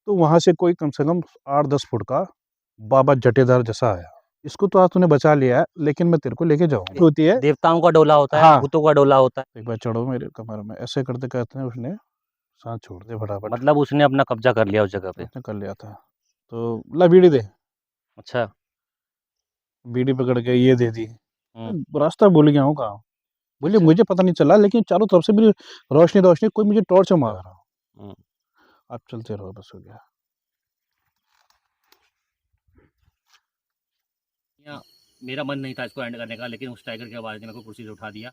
तो वहां से कोई कम से कम 8-10 फुट का बाबा जटेदार जैसा आया। इसको तो आज तूने बचा लिया है, लेकिन मैं तेरे को लेके जाऊंगा। होती है, देवताओं का डोला होता है, हाँ, भूतों का डोला होता है। एक बार चढ़ो मेरे कमर में, ऐसे करते करते उसने सांस छोड़ दे फटाफट। मतलब उसने अपना कब्जा कर लिया उस जगह पे। उसने कर लिया था। तो ला बीड़ी दे। अच्छा। बीड़ी पकड़ के ये दे दी। रास्ता भूल गया हूँ कहाँ। बोले अच्छा। मुझे पता नहीं चला, लेकिन चारों तरफ से मेरी रोशनी रोशनी, कोई मुझे टॉर्च मार रहा। हम्म। आप चलते रहो, बस हो गया। मेरा मन नहीं था इसको एंड करने का, लेकिन उस टाइगर की आवाज़ ने मेरे को कुर्सी से उठा दिया।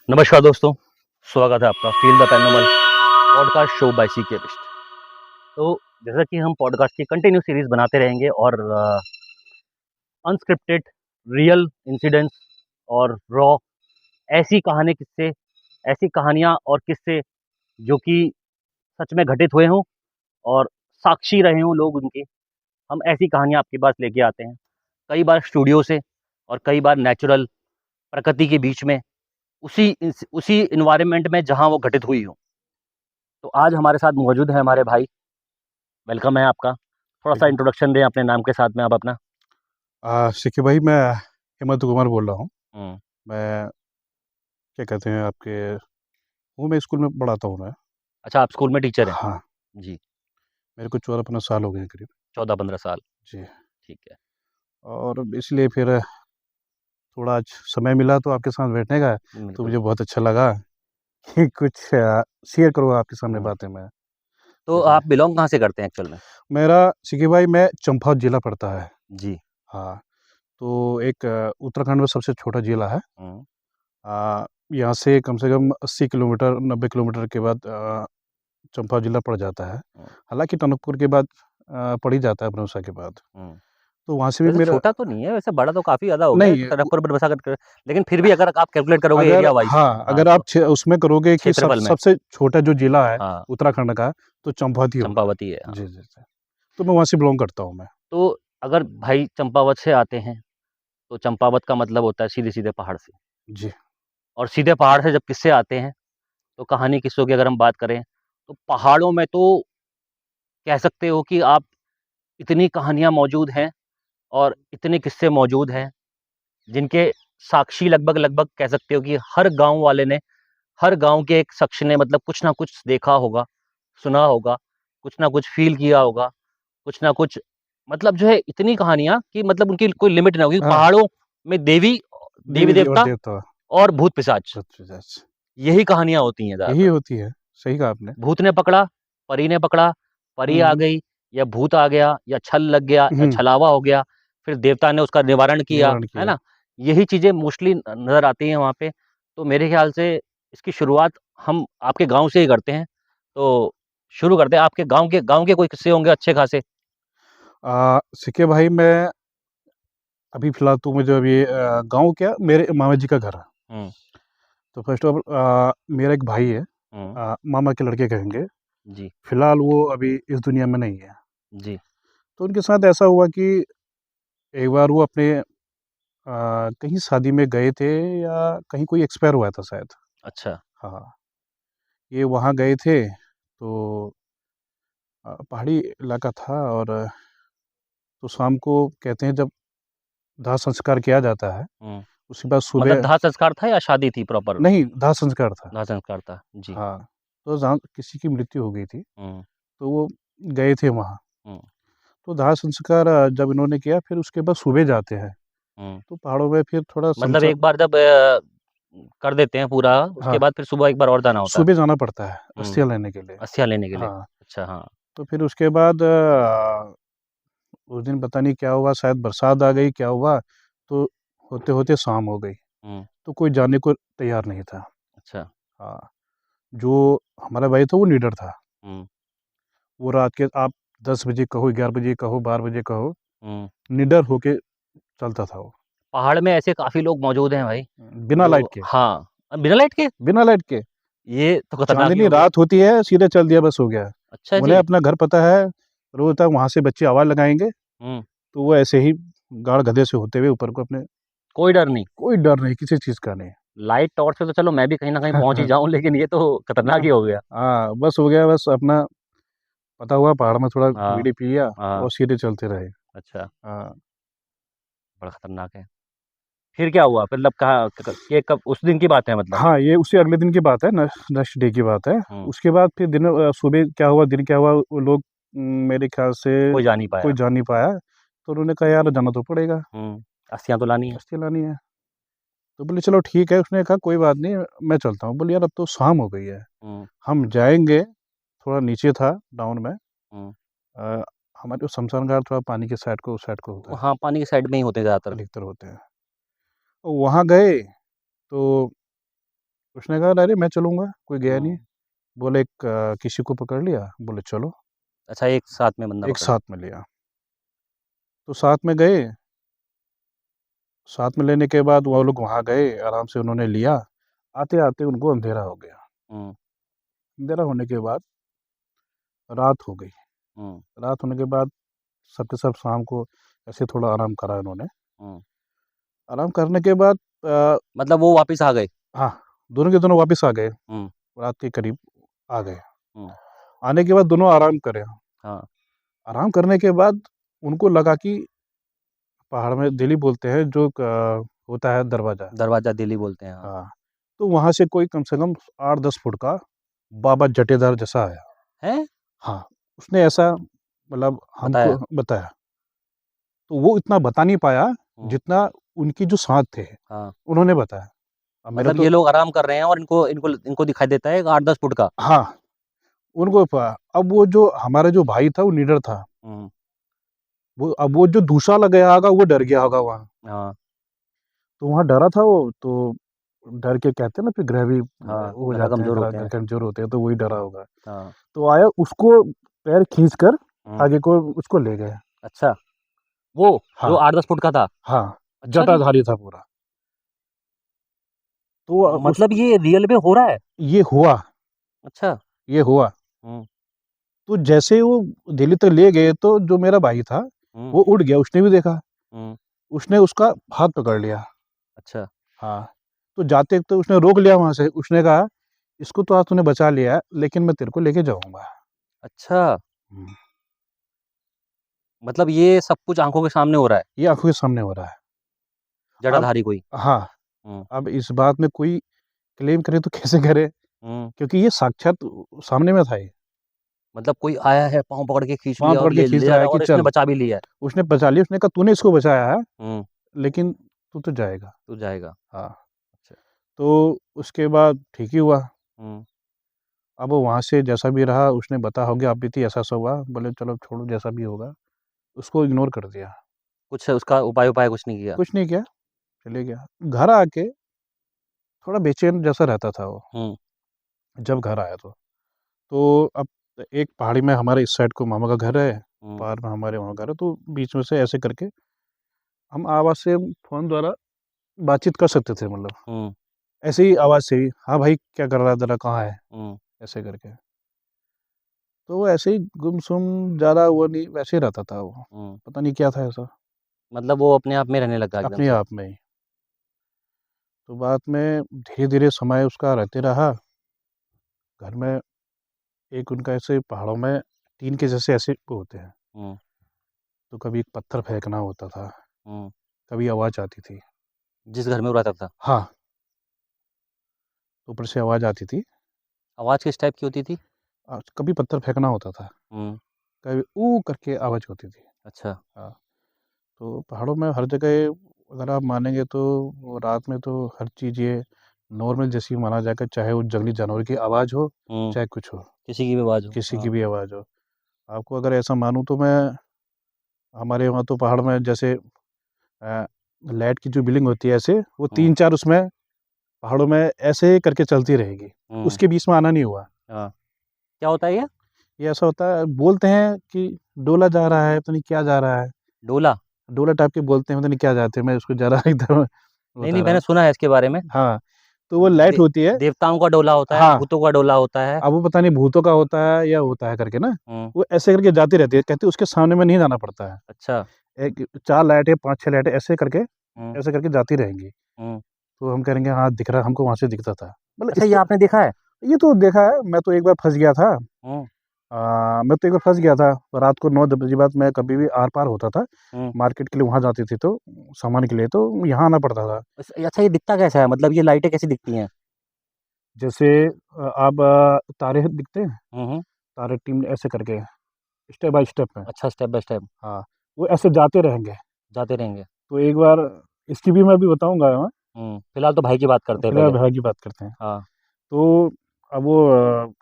नमस्कार दोस्तों, स्वागत है आपका feel the paranormal podcast show by C K Bisht. तो जैसा कि हम पॉडकास्ट की कंटिन्यू सीरीज बनाते रहेंगे और अनस्क्रिप्टेड रियल इंसिडेंट्स और रॉ ऐसी कहानी किस्से, ऐसी कहानियाँ और किस्से जो कि सच में घटित हुए हों और साक्षी रहे हों लोग उनके, हम ऐसी कहानियाँ आपके पास लेके आते हैं। कई बार स्टूडियो से और कई बार नेचुरल प्रकृति के बीच में, उसी इन्वायरमेंट में जहाँ वो घटित हुई हो। तो आज हमारे साथ मौजूद है हमारे भाई। वेलकम है आपका। थोड़ा सा इंट्रोडक्शन दें अपने नाम के साथ में आप अपना। सिक्की भाई, मैं हेमंत कुमार बोल रहा हूँ। हम्म। मैं क्या कहते हैं आपके हूँ, मैं स्कूल में पढ़ाता हूँ मैं। अच्छा, आप स्कूल में टीचर हैं? हाँ, जी। मेरे को 14-15 साल हो गए हैं करीब। 14-15 साल। जी। ठीक है। और इसलिए फिर थोड़ा आज समय मिला तो आपके साथ बैठने का, तो बिल्कुल। मुझे बहुत अच्छा लगा कि कुछ शेयर करूँ आपके सामने बातें मैं। तो जैसे आप बिलोंग कहाँ से करते हैं एक्चुअल में? मेरा सिक्की भाई, मैं चंपावत जिला पड़ता है। जी। हाँ, तो एक उत्तराखंड में सबसे छोटा जिला है। हम्म। यहाँ से कम 80 किलोमीटर 90 किलोमीटर के बाद चंपावत जिला पड़ जाता है। हालांकि टनकपुर के बाद पड़ ही जाता है, बनौसा के बाद। तो वहाँ से भी वैसे मेरा छोटा तो नहीं है, वैसे बड़ा तो काफी ज्यादा हो गया नहीं, टनकपुर पर बसा कर, लेकिन फिर भी अगर आप कैलकुलेट करोगे अगर एरिया वाइज। हाँ, हाँ, अगर आप उसमें करोगे कि क्षेत्रफल में। सबसे छोटा जो जिला है हाँ, उत्तराखंड का, तो चंपावत ही होगा। चंपावती है। हाँ। जी जी जी। तो मैं वहाँ से बिलोंग करता हूँ मैं। तो अगर भाई चंपावत से आते हैं तो चंपावत का मतलब होता है सीधे सीधे पहाड़ से। जी। और सीधे पहाड़ से जब किस्से आते हैं, तो कहानी किस्सों की अगर हम बात करें तो पहाड़ों में तो कह सकते हो कि आप इतनी कहानियाँ मौजूद हैं और इतने किस्से मौजूद हैं जिनके साक्षी लगभग लगभग कह सकते हो कि हर गांव वाले ने, हर गांव के एक शख्स ने मतलब कुछ ना कुछ देखा होगा, सुना होगा, कुछ ना कुछ फील किया होगा, कुछ ना कुछ, मतलब जो है इतनी कहानियां कि मतलब उनकी कोई लिमिट ना होगी। हाँ, पहाड़ों में देवी देवी देवी और देवता देवता। और भूत पिशाच, अच्छा, यही कहानियां होती हैं यही ज्यादातर। होती है। सही कहा आपने। भूत ने पकड़ा, परी ने पकड़ा, परी आ हम्म गई, या भूत आ गया, या छल लग गया, या हम्म, छलावा हो गया, फिर देवता ने उसका निवारण किया, निवारण है किया। ना। यही चीजें मोस्टली नजर आती हैं वहाँ पे। तो मेरे ख्याल से इसकी शुरुआत हम आपके गांव से ही करते हैं। तो शुरू करते हैं। आपके गांव के कोई किस्से होंगे अच्छे खासे। सिक्के भाई, मैं अभी फिलहाल तो मुझे अभी गांव क्या, मेरे मामा जी का घर है। हम्म। तो फर्स्ट ऑफ ऑल मेरा एक भाई है, हम्म। मामा के लड़के कहेंगे। जी। फिलहाल वो अभी इस दुनिया में नहीं है। जी। तो उनके साथ ऐसा हुआ कि एक बार वो अपने कहीं शादी में गए थे, या कहीं कोई एक्सपायर हुआ था शायद। अच्छा। हाँ, ये वहाँ गए थे। तो पहाड़ी इलाका था, और तो शाम को कहते हैं जब दाह संस्कार किया जाता है, हम्म। उसके बाद मतलब सुबह। दाह संस्कार था या शादी थी प्रॉपर? नहीं, दाह संस्कार था। दाह संस्कार था जी। हाँ, तो जहाँ किसी की मृत्यु हो गई थी, हम्म। तो वो गए थे वहाँ। हम्म। तो दाह संस्कार जब इन्होंने किया, फिर उसके बाद सुबह जाते हैं। हम्म। तो पहाड़ों में फिर थोड़ा मतलब संसा एक बार जब कर देते हैं पूरा, उसके हाँ, बाद फिर सुबह एक बार और जाना होता है। सुबह जाना पड़ता है हम्म। अस्थियाँ लेने के लिए। अस्थियाँ लेने के लिए। हाँ, अच्छा। हाँ। तो फिर उसके बाद उस दिन पता नहीं क्या हुआ, शायद बरसात आ गई, क्या हुआ, तो होते होते शाम हो गई। हम्म। तो कोई जाने को तैयार नहीं था। अच्छा। हाँ, जो हमारा भाई था वो लीडर था। हम्म। वो रात के आप 10 बजे कहो, 11 बजे कहो, 12 बजे कहो, हम्म। निडर होके चलता था वो। पहाड़ में ऐसे काफी लोग मौजूद हैं भाई, बिना जो, लाइट के। हाँ, बिना लाइट के। बिना लाइट के ये तो खतरनाक ही चांदनी हो गया। रात होती है, सीधे चल दिया, बस हो गया। अच्छा उन्हें जी। अपना घर पता है, रोज तक वहां से बच्चे आवाज लगाएंगे, हम्म। तो वो ऐसे ही गाड़ गधे से होते हुए ऊपर को अपने कोई डर नहीं। कोई डर नहीं, किसी चीज़ का नहीं। लाइट टॉर्च से तो चलो मैं भी कहीं न कहीं पहुँच ही जाऊँ, लेकिन ये तो खतरनाक ही हो गया। हाँ, बस हो गया, बस अपना पता हुआ पहाड़ में थोड़ा हाँ, बीड़ी पी लिया हाँ, और सीधे चलते रहे। अच्छा, हाँ। बड़ा खतरनाक है। फिर क्या हुआ? मतलब कहाँ क ये कब उस दिन की बात है मतलब? हाँ, ये उसी अगले दिन की बात है, नेक्स्ट डे की बात है। हुँ, उसके बाद फिर सुबह क्या हुआ, दिन क्या हुआ, वो लोग मेरे ख़्याल से कोई जा नहीं कोई पाया। जा नहीं पाया, तो उन्होंने कहा यार जाना तो पड़ेगा, हुँ, अस्थियाँ तो लानी है। कश्ती लानी है। तो बोले चलो ठीक है, उसने कहा कोई बात नहीं, मैं चलता हूँ। बोले यार अब तो शाम हो गई है, हुँ, हम जाएँगे, थोड़ा नीचे था डाउन में, हुँ। अ, हमारे शमशान घाट थोड़ा पानी के साइड को, उस साइड को होता है, हाँ, पानी के साइड में ही होते हैं ज़्यादातर। अधिकतर होते हैं। तो वहाँ गए, तो उसने कहा अरे मैं चलूँगा, कोई गया नहीं। हुँ, बोले किसी को पकड़ लिया, बोले चलो, अच्छा एक साथ में बंदा एक पकड़ लिया। साथ में लिया। तो साथ में गए, साथ में लेने के बाद वो लोग वहाँ गए, आराम से उन्होंने लिया। आते-आते उनको अंधेरा हो गया। हुँ, अंधेरा होने के बाद रात हो गई। हुँ, रात होने के बाद सब के सब शाम को ऐसे थोड़ा आराम करा उन्होंने। हुँ। आराम करने के बाद मतलब वो वापिस आ गए? हाँ, दोनों के दोनों वापस आ गए, हुँ, रात के करीब आ गए। हुँ, आने के बाद दोनों आराम करे। हाँ, आराम करने के बाद उनको लगा कि पहाड़ में दिल्ली बोलते हैं जो होता है दरवाज़ा। दरवाज़ा दिल्ली बोलते हैं, हाँ। हाँ, तो वहाँ से कोई कम से कम 8-10 फुट का बाबा जटेदार जैसा आया। हैं? हाँ, उसने ऐसा मतलब हमको बताया? बताया। तो वो इतना बता नहीं पाया हुँ, जितना उनकी जो साथ थे, हाँ। उन्होंने बताया। अब मेरा मतलब ये तो लोग आराम कर रहे हैं और इनको इनको इनको दिखाई देता है एक 8-10 फुट का। हाँ, उनको अब वो जो हमारा जो भाई था वो निडर था। हुँ, वो जो दूसरा लग गया होगा वो डर गया होगा वहाँ। हाँ, तो वहाँ डरा था वो, तो डर के कहते हैं ना फिर ग्रह भी हाँ, हो ज़्यादा जाते हैं, कमज़ोर होते हैं। कमज़ोर होते हैं, तो वही डरा होगा। हाँ, तो आया, उसको पैर खींचकर हुँ, आगे को उसको ले गए। अच्छा, वो जो हाँ, 8-10 फुट का था? हाँ, अच्छा जी, जटाधारी था पूरा। तो उस मतलब ये रियल में हो रहा है? ये हुआ, अच्छा, ये हुआ। हुँ, तो जैसे ही वो दिल्ली तक ले गए तो जो मेरा भाई था, हुँ, वो उठ गया, उसने भी देखा। हुँ, उसने उसका हाथ पकड़ लिया। अच्छा, हाँ, तो जाते तो उसने रोक लिया वहाँ से, उसने कहा, "इसको तो आज तूने बचा लिया है, लेकिन मैं तेरे को लेके जाऊँगा।" अच्छा, हुँ, मतलब ये सब कुछ आँखों के सामने हो रहा है, ये आँखों के सामने हो रहा है। अब जटाधारी कोई? हाँ, हुँ, अब इस बात में कोई क्लेम करे तो कैसे करे? हुँ, क्योंकि ये साक्षात सामने में था ये। मतलब कोई आया है, पाँव पकड़ के खींच पाँव लिया और पकड़ के ले खींच ले जा रहा रहा है है कि और इसने चल, बचा भी लिया है। उसने बचा लिया, उसने कहा तूने इसको बचाया है, हुँ, लेकिन तू तो जाएगा। तू जाएगा। हाँ, अच्छा, तो उसके बाद ठीक ही हुआ। हुँ, अब वहाँ से जैसा भी रहा, उसने बताया हो गया, अब बीती ऐसा-ऐसा हुआ, बोले चलो छोड़ो जैसा भी होगा, उसको इग्नोर कर दिया। कुछ उसका उपाय-वपाय कुछ नहीं किया? कुछ नहीं किया, चले गया। घर आके थोड़ा बेचैन जैसा रहता था वो, हुँ, जब घर आया तो। तो अब एक पहाड़ी में हमारे इस साइड को मामा का घर है, हुँ, पार में हमारे वहाँ घर है, तो बीच में से ऐसे करके हम आवाज़ से फ़ोन द्वारा बातचीत कर सकते थे मतलब। हुँ, ऐसे ही आवाज़ से ही, "हाँ भाई, क्या कर रहा है तेरा, कहाँ है?" हुँ, ऐसे करके। तो वो ऐसे ही गुमसुम, ज़्यादा वो नहीं, वैसे ही रहता था वो। हुँ। पता नहीं क्या था ऐसा, मतलब वो अपने आप में रहने लगा एकदम अपने से। आप में ही। तो बाद में धीरे-धीरे समय उसका रहते रहा, घर में एक उनका ऐसे पहाड़ों में टीन के जैसे ऐसे वो होते हैं, हुँ, तो कभी पत्थर फेंकना होता था, हुँ। कभी आवाज़ आती थी। जिस घर में वो रहता था। हाँ, ऊपर से आवाज़ आती थी, आवाज़ किस टाइप की होती थी? कभी पत्थर फेंकना होता था, हुँ, कभी ऊ करके आवाज़ होती थी। अच्छा। हाँ, तो पहाड़ों में हर जगह अगर आप मानेंगे तो वो रात में तो हर चीज़ ये नॉर्मल जैसी माना जाएगा, चाहे वो जंगली जानवर की आवाज़ हो, हुँ, चाहे कुछ हो, किसी की भी आवाज़ हो। किसी की हाँ, भी आवाज़ हो। आपको अगर ऐसा मानूँ तो मैं, हमारे वहाँ तो पहाड़ में जैसे अ, लाइट की जो बिलिंग होती है ऐसे, वो हुँ, 3-4 उसमें पहाड़ों में ऐसे करके चलती रहेगी। हुँ, उसके बीच में आना नहीं हुआ। हाँ। क्या होता है ये? ये ऐसा होता है, बोलते हैं कि डोला जा रहा है, पता नहीं क्या जा रहा है। डोला? डोला टाइप के बोलते हैं, पता नहीं क्या जाते हैं, मैं उसको ज़रा एकदम नहीं, बता नहीं रहा मैंने हूँ। सुना है इसके बारे में। हाँ, तो वो लाइट दे होती है। देवताओं का डोला होता है, हाँ, भूतों का डोला होता है। अब वो पता नहीं भूतों का होता है या होता है करके ना, हुँ, वो ऐसे करके जाती रहती है। कहती है उसके सामने में नहीं जाना पड़ता है। अच्छा। एक 4 लाइटें 5-6 लाइटें ऐसे करके जाती रहेंगी। हुँ। तो हम कहेंगे हाँ, दिख रहा है, हमको वहाँ से दिखता था। मतलब अच्छा, इस ये त आपने देखा है? ये तो देखा है, मैं तो एक बार फँस गया था। हुँ, मैं तो एक बार फँस गया था, रात को 9-10 बजे बाद मैं कभी भी आर-पार होता था, हुँ। मार्केट के लिए वहाँ जाती थी तो सामान के लिए, तो यहाँ आना पड़ता था। अच्छा, ये दिखता कैसा है? मतलब ये लाइटें कैसी दिखती हैं? जैसे अब तारे दिखते हैं, हुँ, हुँ। तारे टीम ऐसे करके, स्टेप बाय स्टेप में। अच्छा, स्टेप बाय स्टेप हाँ, वो ऐसे जाते रहेंगे। जाते रहेंगे। तो एक बार इसकी भी मैं अभी बताऊँगा मैं, हुँ, फिलहाल तो भाई की बात करते हैं फिलहाल पहले। भाई की बात करते हैं। हाँ, तो अब वो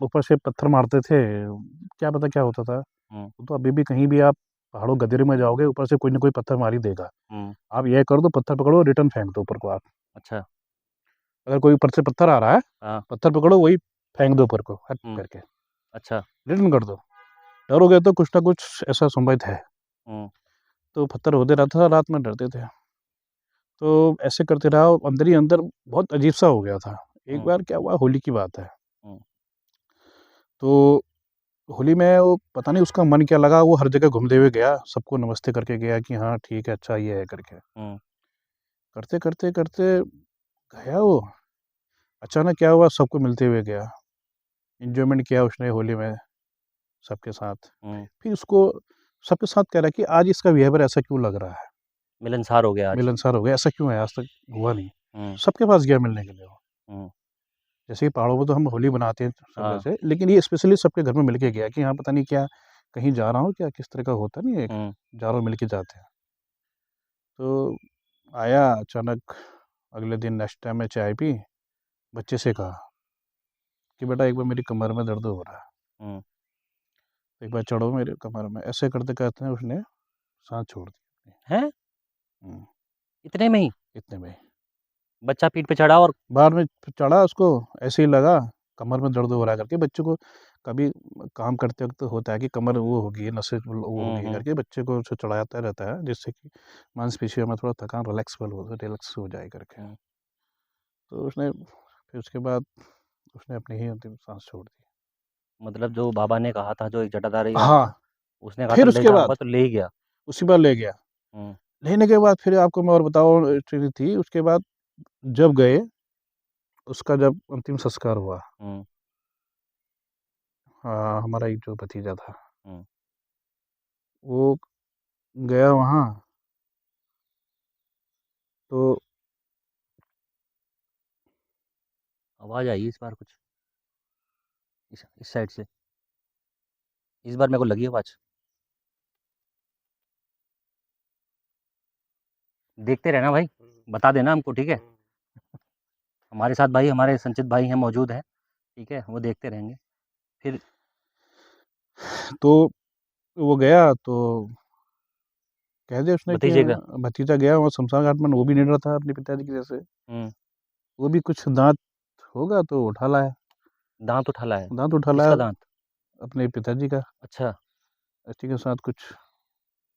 ऊपर से पत्थर मारते थे, क्या पता क्या होता था। हुँ, तो अभी भी कहीं भी आप पहाड़ों गदेरे में जाओगे, ऊपर से कोई न कोई पत्थर मार ही देगा। हुँ। आप ये कर दो, पत्थर पकड़ो, रिटर्न फेंक दो ऊपर को आप। अच्छा, अगर कोई ऊपर से पत्थर आ रहा है, हाँ, पत्थर पकड़ो, वही फेंक दो ऊपर को, हट हुँ, करके, अच्छा, रिटर्न कर दो। डरोगे तो कुछ ना कुछ ऐसा संभवित है। हुँ, तो पत्थर होते रहता था, रात में डरते थे। तो ऐसे करते रहा और अंदर ही अंदर बहुत अजीब-सा हो गया था। एक हुँ, बार क्या हुआ, होली की बात है। हुँ, तो होली में वो पता नहीं उसका मन क्या लगा, वो हर जगह घूमते हुए गया, सबको नमस्ते करके गया कि हाँ, ठीक है, अच्छा ये है करके। हुँ, करते गया वो, अचानक क्या हुआ, सबको मिलते हुए गया। एन्जॉयमेंट किया उसने होली में सबके साथ। हुँ। फिर उसको सबके साथ कह रहा है कि आज इसका बिहेवियर ऐसा क्यों लग रहा है? मिलनसार हो गया आज। मिलनसार हो गया, ऐसा क्यों है? आज तक हुआ नहीं। हुँ, सबके पास गया मिलने के लिए वो। हुँ, जैसे कि पहाड़ों में तो हम होली मनाते हैं सब हाँ, वैसे, लेकिन ये स्पेशली सबके घर में मिल के गया कि हाँ, पता नहीं क्या कहीं जा रहा हूँ क्या, किस तरह का होता नहीं है, एक हुँ, चारों मिल के जाते हैं। तो आया अचानक, अगले दिन नेक्स्ट टाइम मैं चाय पी, बच्चे से कहा कि बेटा एक बार मेरी कमर में दर्द हो रहा है, हुँ। एक बार चढ़ो मेरे कमर में। ऐसे करते-करते उसने साँस छोड़ दी अपनी। हैं? हुँ, इतने में ही? इतने में। बच्चा पीठ पे चढ़ा और बाद में चढ़ा उसको, ऐसे ही लगा कमर में दर्द हो रहा है करके। बच्चे को कभी काम करते वक़्त होता है कि कमर वो होगी, नसें वो हुँ, होगी हुँ, करके बच्चे को उसे चढ़ाता रहता है, जिससे कि मांसपेशियों में थोड़ा थकान रिलैक्स हो जाए करके। हुँ। तो उसने फिर उसके बाद उसने अपनी ही अंतिम साँस छोड़ दी। मतलब जो बाबा ने कहा था, जो एक जटाधारी बाबा हाँ, था, उसने कहा था फिर ले उसके जाऊँगा बाद तो ले ही गया। उसी बार ले गया। हुँ, लेने के बाद फिर आपको मैं और बताऊँ चीज़ थी, उसके बाद जब गए, उसका जब अंतिम संस्कार हुआ, हुँ, हमारा एक जो भतीजा था, हुँ। वो गया वहाँ, तो आवाज़ आई इस बार कुछ, इस साइड से। इस बार मेरे को लगी आवाज़। देखते रहना भाई, बता देना हमको, ठीक है? हमारे साथ भाई हमारे संचित भाई हैं, मौजूद हैं, ठीक है? वो देखते रहेंगे। फिर तो वो गया तो कह दिया उसने कि भतीजे का भतीजा गया वहाँ शमशान घाट में, वो भी निडर था अपने पिताजी के जैसे। हुँ, वो भी कुछ दाँत होगा तो उठा लाया, दाँत उठा लाया। दाँत उठा लाया किसका दाँत? अपने पिताजी का। अच्छा। उसी के साथ कुछ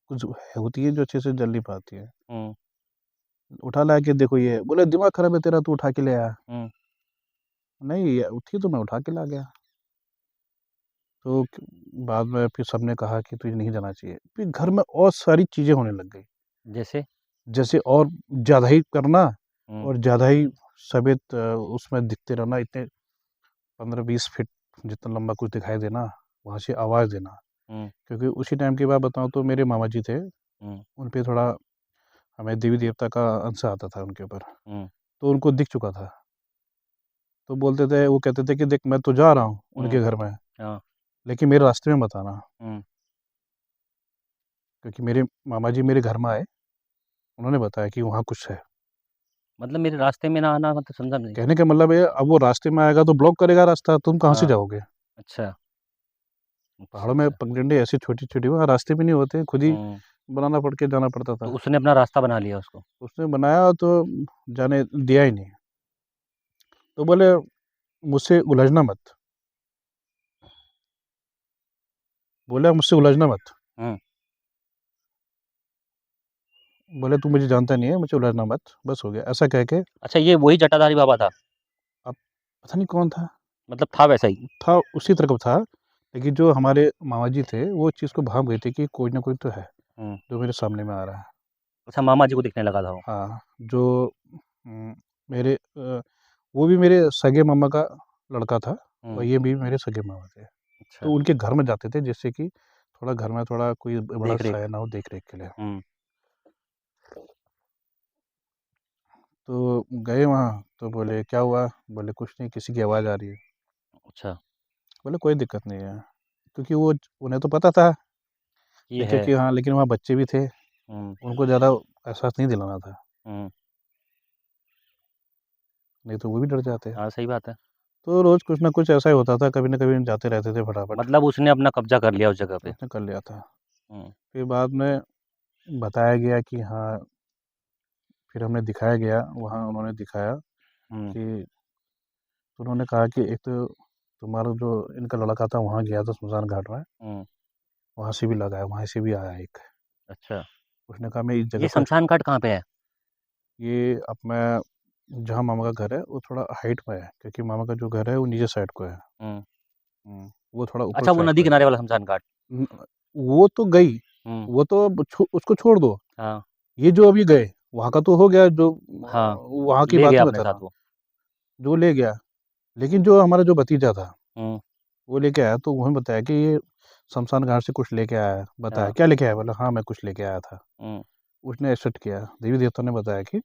कुछ होती है जो अच्छे से जल नहीं पाती है। हुँ, उठा लाया कि देखो ये, बोले दिमाग खराब है तेरा, तू उठा के ले आया। हुँ, नहीं ये उठी तो मैं उठा के ला गया। तो बाद में फिर सबने कहा कि तुझे नहीं जाना चाहिए। फिर घर में और सारी चीज़ें होने लग गई। जैसे? जैसे और ज़्यादा ही करना हुँ, और ज़्यादा ही सफ़ेद उसमें दिखते रहना, इतने 15-20 फीट जितना लंबा कुछ दिखाई देना, वहाँ से आवाज़ देना। हुँ, क्योंकि उसी टाइम की बात बताऊँ तो मेरे मामा जी थे, हुँ, उन पे थोड़ा हमें देवी-देवता का अंश आता था उनके ऊपर, हुँ, तो उनको दिख चुका था। तो बोलते थे, वो कहते थे कि देख मैं तो जा रहा हूँ हुँ, उनके घर में, हाँ, लेकिन मेरे रास्ते में मत आना। हुँ। क्योंकि मेरे मामा जी मेरे घर में आए, उन्होंने बताया कि वहाँ कुछ है। मतलब मेरे रास्ते में ना आना मतलब समझा नहीं। कहने का मतलब है अब वो रास्ते में आएगा तो ब्लॉक करेगा रास्ता, तुम कहाँ से हाँ, जाओगे? अच्छा, अच्छा, पहाड़ों में अच्छा। पगडंडी ऐसी छोटी-छोटी, वहाँ रास्ते भी नहीं होते, खुद ही हुँ, बनाना पड़ के जाना पड़ता तो था। उसने अपना रास्ता बना लिया उसको। उसने बनाया तो जाने दिया ही नहीं। तो बोले मुझसे उलझना मत, बोला मुझसे उलझना मत। हुँ, बोले तू मुझे जानता नहीं है, मुझसे उलझना मत, बस हो गया। ऐसा कह के अच्छा ये वही जटाधारी बाबा था, अब पता नहीं कौन था, मतलब था वैसा ही? था उसी तरह का था, लेकिन जो हमारे मामा जी थे, वो इस चीज़ को भाँप गए थे कि कोई ना कोई तो है। जो मेरे सामने में आ रहा है। अच्छा, मामा जी को दिखने लगा था वो। हाँ, जो मेरे वो भी मेरे सगे मामा का लड़का था और ये भी मेरे सगे मामा थे। तो अच्छा। उनके घर में जाते थे जिससे कि थोड़ा घर में थोड़ा कोई बड़ा देख-रेख। साया ना हो देख-रेख के लिए। हुँ। तो गए वहाँ तो बोले क्या हुआ? बोले कुछ नहीं किसी की आवाज़ आ रही है। अच्छा, बोले कोई दिक्कत नहीं है। क्योंकि वो उन्हें तो पता था ये है। क्योंकि हाँ, लेकिन वहाँ बच्चे भी थे, हुँ, उनको ज़्यादा एहसास नहीं दिलाना था, हुँ। नहीं तो वो भी डर जाते। हाँ, सही बात है। तो रोज़ कुछ ना कुछ ऐसा ही होता था, कभी न कभी जाते रहते थे फटाफट, मतलब उसने अपना कब्ज़ा कर लिया उस जगह पे। उसने कर लिया था। हुँ, फिर बाद में बताया गया कि हाँ, फिर हमें दिखाया गया, वहाँ उन्होंने दिखाया हुँ, कि तो उन्होंने कहा कि एक तो तुम्हारा जो इनका लड़का था वहाँ गया था श्मशान घाट में, हुँ। वहाँ से भी लगा है, वहाँ से भी आया एक। अच्छा, उसने कहा मैं इस जगह ये पर शमशान घाट कहाँ पे है? ये अब मैं जहाँ मामा का घर है, वो थोड़ा हाइट में है, क्योंकि मामा का जो घर है वो नीचे साइड को है। हुँ। वो थोड़ा ऊपर अच्छा, वो साइड नदी को है। किनारे वाला शमशान घाट। उम, वो तो गई, हुँ, वो तो अब उसको छोड़ दो। हाँ, ये जो अभी गए, वहाँ का तो हो गया जो हाँ। वहाँ की ले बात गया ही अपने बता रहा साथ हूँ, वो। जो ले गया। लेकिन जो हमारा जो भतीजा था, हुँ, वो लेके आया तो उन्होंने बताया कि ये शमशान घाट से कुछ लेके आया है। बताया, हाँ, "क्या लेके आया?" बोला, "हाँ, मैं कुछ लेके आया था।" हुँ। उसने एक्सेप्ट किया, देवी-देवता ने बताया कि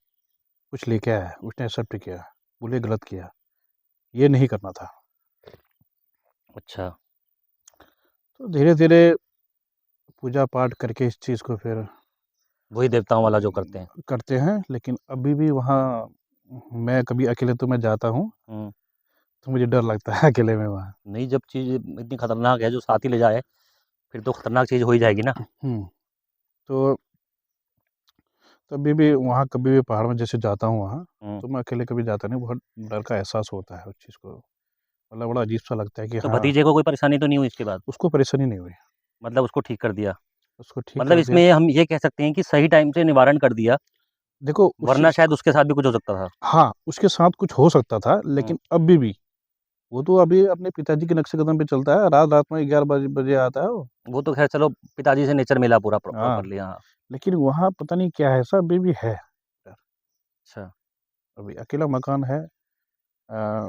कुछ लेके आया है, उसने एक्सेप्ट किया। बोले गलत किया, ये नहीं करना था। अच्छा, तो धीरे-धीरे पूजा-पाठ करके इस चीज़ को फिर वही देवताओं वाला जो करते हैं। करते हैं, लेकिन अभी भी वहाँ मैं कभी अकेले तो मैं जाता हूँ, हुँ। तो मुझे डर लगता है अकेले में वहाँ। नहीं, जब चीज़ इतनी खतरनाक है जो साथ ही ले जाए, फिर तो खतरनाक चीज़ हो ही जाएगी ना। हुँ, तो कभी भी वहाँ कभी भी पहाड़ में जैसे जाता हूँ वहाँ, हुँ। तो मैं अकेले कभी जाता नहीं, बहुत डर का एहसास होता है उस चीज़ को। मतलब बड़ा अजीब-सा लगता है कि तो हाँ, भतीजे को कोई परेशानी तो नहीं हुई इसके बाद? उसको परेशानी नहीं हुई, मतलब उसको ठीक कर दिया। उसको ठीक मतलब कर दिया। इसमें हम ये कह सकते हैं कि सही टाइम से निवारण कर दिया, देखो उस वरना चीज़ शायद उसके साथ भी कुछ हो सकता था। हाँ, उसके साथ कुछ हो सकता था, हुँ। लेकिन अभी भी वो तो अभी अपने पिताजी के नक्शे कदम पे चलता है, रात-रात में 11 बजे बजे आता है वो। वो तो ख़ैर चलो पिताजी से नेचर मिला पूरा हाँ, प्रॉपर्ली हाँ। लेकिन वहाँ पता नहीं क्या है ऐसा अभी भी है। अच्छा। अभी अकेला मकान है।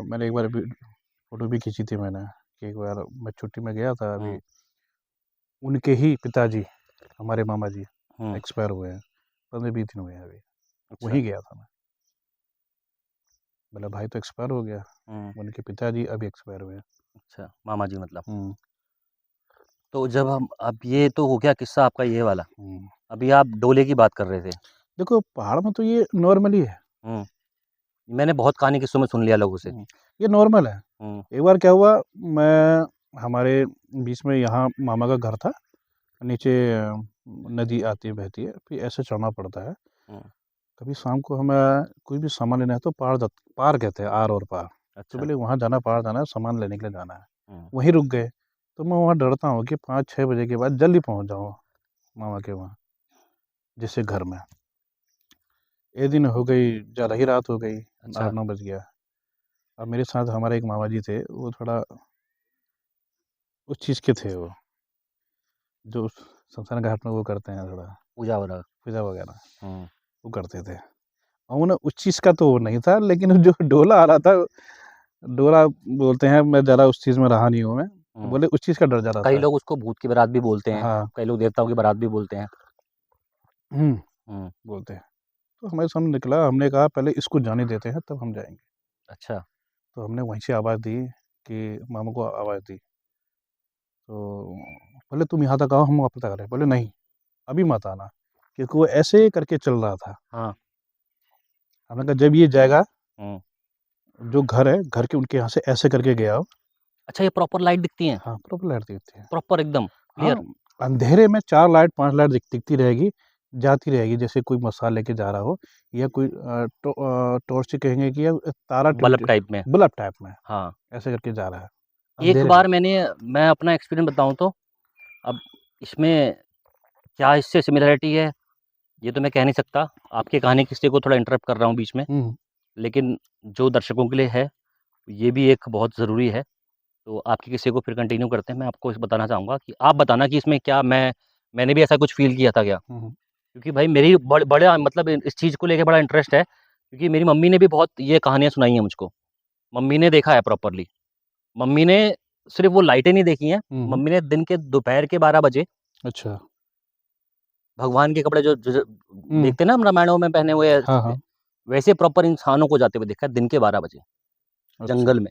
मैंने एक बार अभी फ़ोटो भी खींची थी मैंने कि एक बार मैं छुट्टी में गया था अभी, हुँ, उनके ही पिताजी, हमारे मामा जी हुँ। एक्सपायर हुए हैं, 15-20 दिन हुए हैं अभी, अच्छा। वहीं गया था मैं। मेरा भाई तो एक्सपायर हो गया, हुँ। उनके पिताजी अभी एक्सपायर हुए हैं। अच्छा, मामा जी मतलब। हुँ, तो जब हम अब ये तो हो गया किस्सा आपका ये वाला। हुँ। अभी आप डोले की बात कर रहे थे। देखो पहाड़ में तो ये नॉर्मल ही है। हुँ। मैंने बहुत कहानी किस्सों में सुन लिया लोगों से। ये नॉर्मल है। हुँ, एक बार क्या हुआ, मैं हमारे बीच में यहाँ मामा का घर था, नीचे नदी आती है, बहती है, फिर ऐसे चढ़ना पड़ता है। हुँ। कभी शाम को हमें कोई भी सामान लेना है तो पार कहते हैं, आर और पार। तो अच्छा। बोले वहाँ जाना, पार जाना है, सामान लेने के लिए जाना है। हुँ, वहीं रुक गए, तो मैं वहाँ डरता हूँ कि 5-6 बजे के बाद जल्दी पहुँच जाऊँ मामा के वहाँ, जिससे घर में। एक दिन हो गई, ज़्यादा ही रात हो गई, अच्छा। 8-9 बज गया। अब मेरे साथ हमारे एक मामा जी थे, वो थोड़ा उस चीज़ के थे वो, जो शमशान घाट में वो करते हैं थोड़ा, पूजा वगैरह। पूजा वगैरह, हुँ, वो करते थे। और उन्हें उस चीज़ का तो वो नहीं था, लेकिन जो डोला आ रहा था, डोला बोलते हैं, मैं ज़्यादा उस चीज़ में रहा नहीं हूँ मैं, तो हुँ। बोले उस चीज़ का डर ज़्यादा कई था। लोग उसको भूत की बारात भी बोलते हैं, हाँ, कई लोग देवताओं की बारात भी बोलते हैं। हुँ, हुँ, बोलते हैं। तो हमारे सामने निकला, हमने कहा पहले इसको जाने देते हैं तब हम जाएँगे। अच्छा। तो हमने वहीं से आवाज़ दी कि मामा को आवाज़ दी, तो बोले तुम यहाँ तक आओ, हम वहाँ पता करें। बोले नहीं, अभी मत आना, क्योंकि वो ऐसे करके चल रहा था। हाँ। हमने कहा जब ये जाएगा, हुँ। जो घर है, घर के उनके यहाँ से ऐसे करके गया हो। अच्छा ये प्रॉपर लाइट दिखती हैं? हाँ, प्रॉपर लाइट दिखती है। प्रॉपर एकदम हाँ, क्लियर? अंधेरे में 4 लाइट 5 लाइट दिखती रहेगी, जाती रहेगी, जैसे कोई मसाल लेके जा रहा हो या कोई टॉर्च कहेंगे कि या तारा बल्ब टिमटी टाइप में। बल्ब टाइप में, हाँ। ऐसे करके जा रहा है, एक अंधेरे में। बार मैं अपना एक्सपीरियंस बताऊँ तो, अब इसमें क्या इससे सिमिलैरिटी है, ये तो मैं कह नहीं सकता। आपकी कहानी किस्से को थोड़ा इंटरप्ट कर रहा हूँ बीच में, हुँ, लेकिन जो दर्शकों के लिए है, ये भी एक बहुत ज़रूरी है। तो आपके किस्से को फिर कंटिन्यू करते हैं। मैं आपको इस बताना चाहूँगा कि आप बताना कि इसमें क्या मैं मैंने भी ऐसा कुछ फ़ील किया था क्या? क्योंकि भाई मेरी बड़ा मतलब इस चीज़ को लेके बड़ा इंटरेस्ट है, क्योंकि मेरी मम्मी ने भी बहुत ये कहानियाँ सुनाई हैं मुझको। मम्मी ने देखा है प्रॉपरली। मम्मी ने सिर्फ़ वो लाइटें नहीं देखी हैं, मम्मी ने दिन के दोपहर के 12 बजे अच्छा। भगवान के कपड़े जो जो देखते हैं ना हम रामायणों में पहने हुए, हाँ, हाँ। वैसे प्रॉपर इंसानों को जाते हुए देखा है दिन के 12 बजे, अच्छा। जंगल में,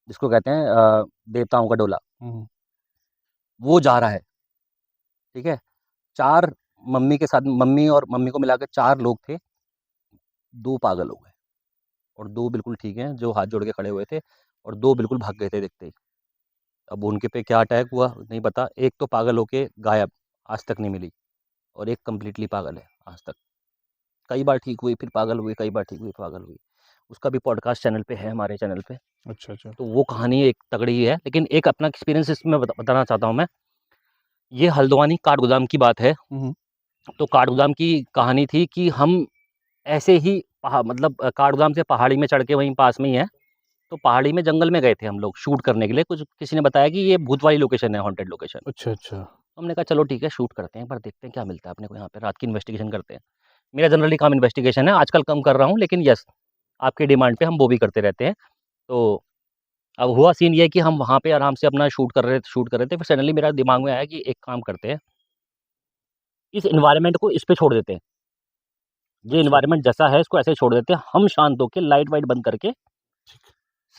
जिसको कहते हैं देवताओं का डोला। वो जा रहा है, ठीक है? 4 मम्मी के साथ, मम्मी और मम्मी को मिला के 4 लोग थे, 2 पागल हो गए और 2 बिल्कुल ठीक हैं, जो हाथ जोड़ के खड़े हुए थे, और 2 बिल्कुल भाग गए थे देखते ही। अब उनके पे क्या अटैक हुआ नहीं पता, एक तो पागल होके गायब, आज तक नहीं मिली, और एक कंप्लीटली पागल है आज तक। कई बार ठीक हुई, फिर पागल हुई, कई बार ठीक हुई, पागल हुई। उसका भी पॉडकास्ट चैनल पे है, हमारे चैनल पे। अच्छा, अच्छा। तो वो कहानी एक तगड़ी ही है, लेकिन एक अपना एक्सपीरियंस इसमें बताना चाहता हूँ मैं। ये हल्द्वानी काठगोदाम की बात है। तो काठगोदाम की कहानी थी कि हम ऐसे ही मतलब काठगोदाम से पहाड़ी में चढ़ के, वहीं पास में ही है, तो पहाड़ी में जंगल में गए थे हम लोग शूट करने के लिए। कुछ किसी ने बताया कि ये भूत वाली लोकेशन है, हॉन्टेड लोकेशन। अच्छा, अच्छा। हमने कहा चलो ठीक है, शूट करते हैं, पर देखते हैं क्या मिलता है अपने को यहाँ पे, रात की इन्वेस्टिगेशन करते हैं। मेरा जनरली काम इन्वेस्टिगेशन है, आजकल कम कर रहा हूँ, लेकिन यस, आपकी डिमांड पे हम वो भी करते रहते हैं। तो अब हुआ सीन ये है कि हम वहाँ पे आराम से अपना शूट कर रहे थे, फिर सडनली मेरा दिमाग में आया कि एक काम करते हैं, इस एनवायरनमेंट को इस पे छोड़ देते हैं। ये अच्छा। एनवायरनमेंट जैसा है इसको ऐसे ही छोड़ देते हैं, हम शांत होके लाइट वाइट बंद करके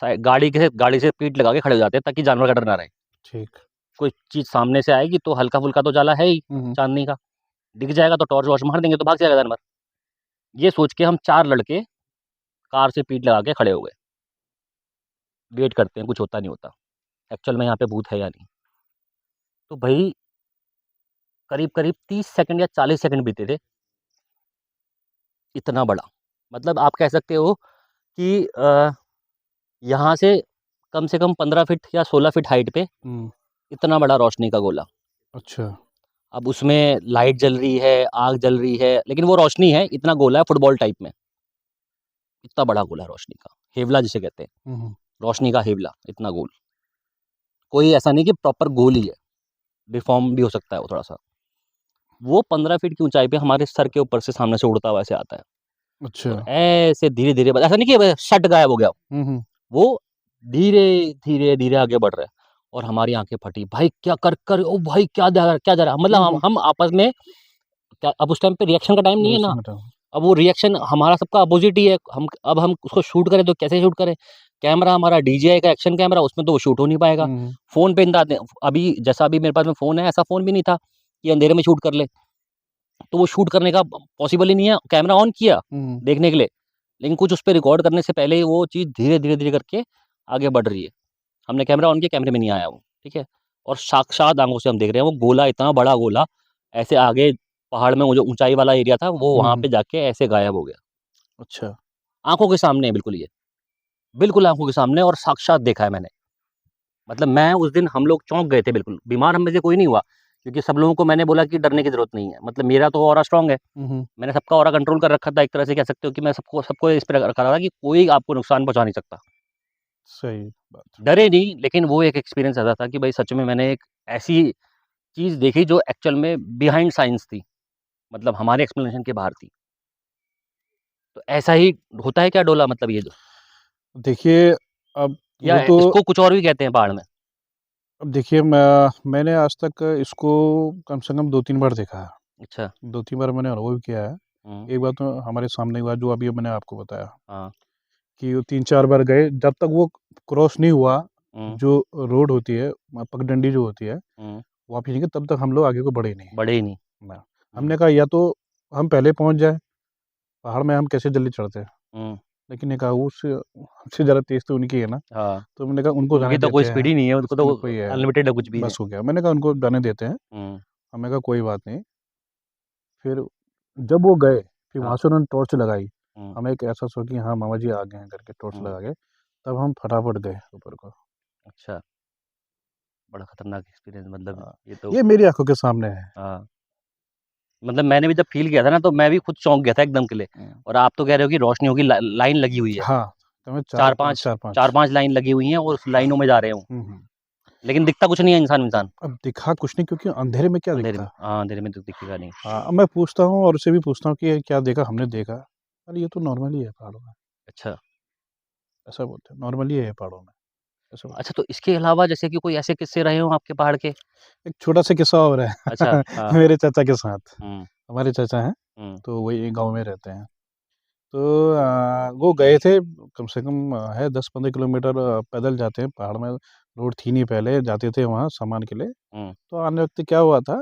गाड़ी से पीठ लगा के खड़े हो जाते हैं, ताकि जानवर का डर ना रहे। ठीक। कोई चीज़ सामने से आएगी तो हल्का फुल्का तो जाला है ही, चांदनी का, दिख जाएगा तो टॉर्च वॉर्च मार देंगे तो भाग जाएगा जानवर। ये सोच के हम 4 लड़के कार से पीठ लगा के खड़े हो गए, वेट करते हैं, कुछ होता नहीं होता, एक्चुअल में यहाँ पे भूत है या नहीं। तो भाई करीब करीब 30 सेकंड या 40 सेकंड बीते थे। इतना बड़ा, मतलब आप कह सकते हो कि यहाँ से कम 15 फीट या 16 फीट हाइट पे इतना बड़ा रोशनी का गोला। अच्छा। अब उसमें लाइट जल रही है, आग जल रही है, लेकिन वो रोशनी है, इतना गोला है फुटबॉल टाइप में, इतना बड़ा गोला रोशनी का, हेवला जिसे कहते हैं, रोशनी का हेवला, इतना गोल। कोई ऐसा नहीं कि प्रॉपर गोल ही है, डिफॉर्म भी हो सकता है वो थोड़ा सा। वो 15 फीट की ऊंचाई पे हमारे सर के ऊपर से सामने से उड़ता हुआ ऐसे आता है, अच्छा। और ऐसे धीरे धीरे, ऐसा नहीं कि शट गायब हो गया, वो धीरे धीरे धीरे आगे बढ़ रहा है, और हमारी आंखें फटी, भाई क्या कर ओ भाई क्या जा रहा, मतलब हम आपस में क्या, अब उस टाइम पे रिएक्शन का टाइम नहीं है ना, अब वो रिएक्शन हमारा सबका अपोजिट ही है। हम उसको शूट करें तो कैसे शूट करें? कैमरा हमारा DJI का एक्शन कैमरा, उसमें तो वो शूट हो नहीं पाएगा। फ़ोन पे अभी जैसा अभी मेरे पास में फ़ोन है, ऐसा फ़ोन भी नहीं था कि अंधेरे में शूट कर ले। तो वो शूट करने का पॉसिबल ही नहीं है। कैमरा ऑन किया देखने के लिए, लेकिन कुछ उस पे रिकॉर्ड करने से पहले ही वो चीज़ धीरे-धीरे करके आगे बढ़ रही है। हमने कैमरा ऑन किया, कैमरे में नहीं आया वो, ठीक है? और साक्षात आँखों से हम देख रहे हैं वो गोला, इतना बड़ा गोला, ऐसे आगे पहाड़ में वो जो ऊँचाई वाला एरिया था, वो वहाँ पे जाके ऐसे गायब हो गया। अच्छा। आँखों के सामने है बिल्कुल ये, बिल्कुल आँखों के सामने, और साक्षात देखा है मैंने। मतलब मैं उस दिन, हम लोग चौंक गए थे बिल्कुल, बीमार हम में से कोई नहीं हुआ, क्योंकि सब लोगों को मैंने बोला कि डरने की ज़रूरत नहीं है। मतलब मेरा तो ऑरा स्ट्रॉन्ग है, मैंने सबका ऑरा कंट्रोल कर रखा था, एक तरह से कह सकते हो कि मैं सबको सबको इस पे रखा था कि कोई आपको नुकसान पहुँचा नहीं सकता। सही बात। डरे नहीं, लेकिन वो एक एक्सपीरियंस ऐसा था कि भाई सच में मैंने एक ऐसी चीज़ देखी जो एक्चुअल में बिहाइंड साइंस थी, मतलब हमारे एक्सप्लेनेशन के बाहर थी। तो ऐसा ही होता है क्या डोला, मतलब ये जो, देखिए, अब या वो तो इसको कुछ और भी कहते हैं पहाड़ में? अब देखिए, मैंने आज तक इसको कम से कम 2-3 बार देखा है। अच्छा। 2-3 बार मैंने अनुभव किया है। एक बार तो हमारे सामने हुआ, जो अभी मैंने आपको बताया हाँ। कि वो 3-4 बार गए, जब तक वो क्रॉस नहीं हुआ, हुँ, जो रोड होती है, पगडंडी जो होती है, हुँ। वहाँ पे नहीं गए, तब तक हम लोग आगे को बढ़े नहीं। बढ़े ही नहीं। ना, हुँ, हमने कहा या तो हम पहले पहुँच जाएँ, पहाड़ में हम कैसे जल्दी चढ़ते हैं। हुँ। लेकिन एक उससे हमसे ज़्यादा तेज़ तो उनकी है ना, हाँ, तो मैंने कहा उनको उनकी जाने तो कोई देते स्पीड हैं, ही नहीं है, उनको उसकी तो ना कोई है, अनलिमिटेड है कुछ भी है। बस हो गया। मैंने कहा उनको जाने देते हैं, हुँ, हमने कहा कोई बात नहीं। फिर जब वो गए, फिर हाँ, वहाँ से उन्होंने टॉर्च लगाई, हुँ, हमें एक एहसास हुआ कि हाँ, मामा जी आ गए हैं करके टॉर्च हुँ। लगा के, तब हम फटाफट गए ऊपर को। अच्छा, बड़ा खतरनाक एक्सपीरियंस, मतलब हाँ, ये तो, ये मेरी आँखों के सामने है। हाँ, मतलब मैंने भी जब फ़ील किया था ना, तो मैं भी खुद चौंक गया था एकदम के लिए। हुँ। और आप तो कह रहे हो कि रोशनियों की लाइन लगी हुई है। हाँ, तो मैं 4-5 4-5 4-5 4-5 लाइन लगी हुई हैं और उस लाइनों में जा रहे हो। हुँ, हुँ। लेकिन दिखता कुछ नहीं है इंसान। अब दिखा कुछ नहीं, क्योंकि अंधेरे में क्या अंधेरे में, दिखता? हाँ, अंधेरे में तो दिखेगा नहीं। हाँ, अब मैं पूछता हूँ और उसे भी पूछता हूँ कि ये क्या देखा? हमने देखा। अरे ये तो नॉर्मल ही है पहाड़ों में, अच्छा। ऐसा बोलते हैं, नॉर्मल ही है पहाड़ों में, ऐसा बोलते अच्छा, तो इसके अलावा जैसे कि कोई ऐसे किस्से रहे हों आपके पहाड़ के? हैं। एक छोटा-सा किस्सा और है अच्छा, हाँ। मेरे चाचा के साथ। हुँ, हमारे चाचा हैं, हुँ, तो वही गाँव में रहते हैं। तो वो गए थे, कम से कम है 10-15 किलोमीटर पैदल जाते हैं, पहाड़ में रोड थी नहीं पहले, जाते थे वहाँ सामान के लिए। हुँ। तो आने वक़्त क्या हुआ था,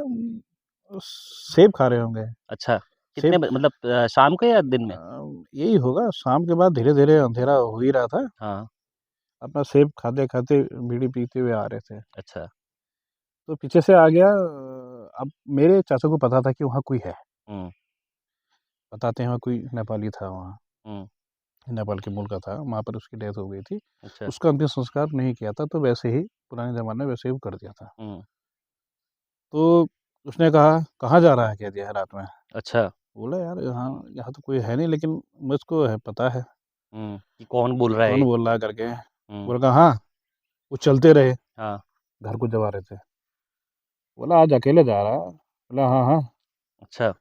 सेब खा रहे होंगे, अच्छा, सेब कितने ब मतलब शाम को या दिन में? यही होगा शाम के बाद धीरे-धीरे अंधेरा हो ही रहा था। हाँ, अपना सेब खाते-खाते बीड़ी पीते हुए आ रहे थे। अच्छा। तो पीछे से आ गया, अब मेरे चाचा को पता था कि वहाँ कोई है। हुँ, बताते हैं वहाँ कोई नेपाली था वहाँ, हुँ, नेपाल के मूल का था, वहाँ पर उसकी डेथ हो गई थी। अच्छा। उसका अंतिम संस्कार नहीं किया था, तो वैसे ही पुराने ज़माने में वैसे ही वो कर दिया था। हुँ, तो उसने कहा, "कहाँ जा रहा है?" कह दिया है रात में। अच्छा। बोला, "यार यहाँ यहाँ तो कोई है नहीं, लेकिन मुझको है पता है कि कौन बोल कि रहा है कौन ये? बोल रहा है करके।" हुँ, बोला, "कहाँ?" वो चलते रहे, हाँ, घर को जब आ रहे थे। बोला, "आज अकेले जा रहा है?" बोला, "हाँ, हाँ।" अच्छा,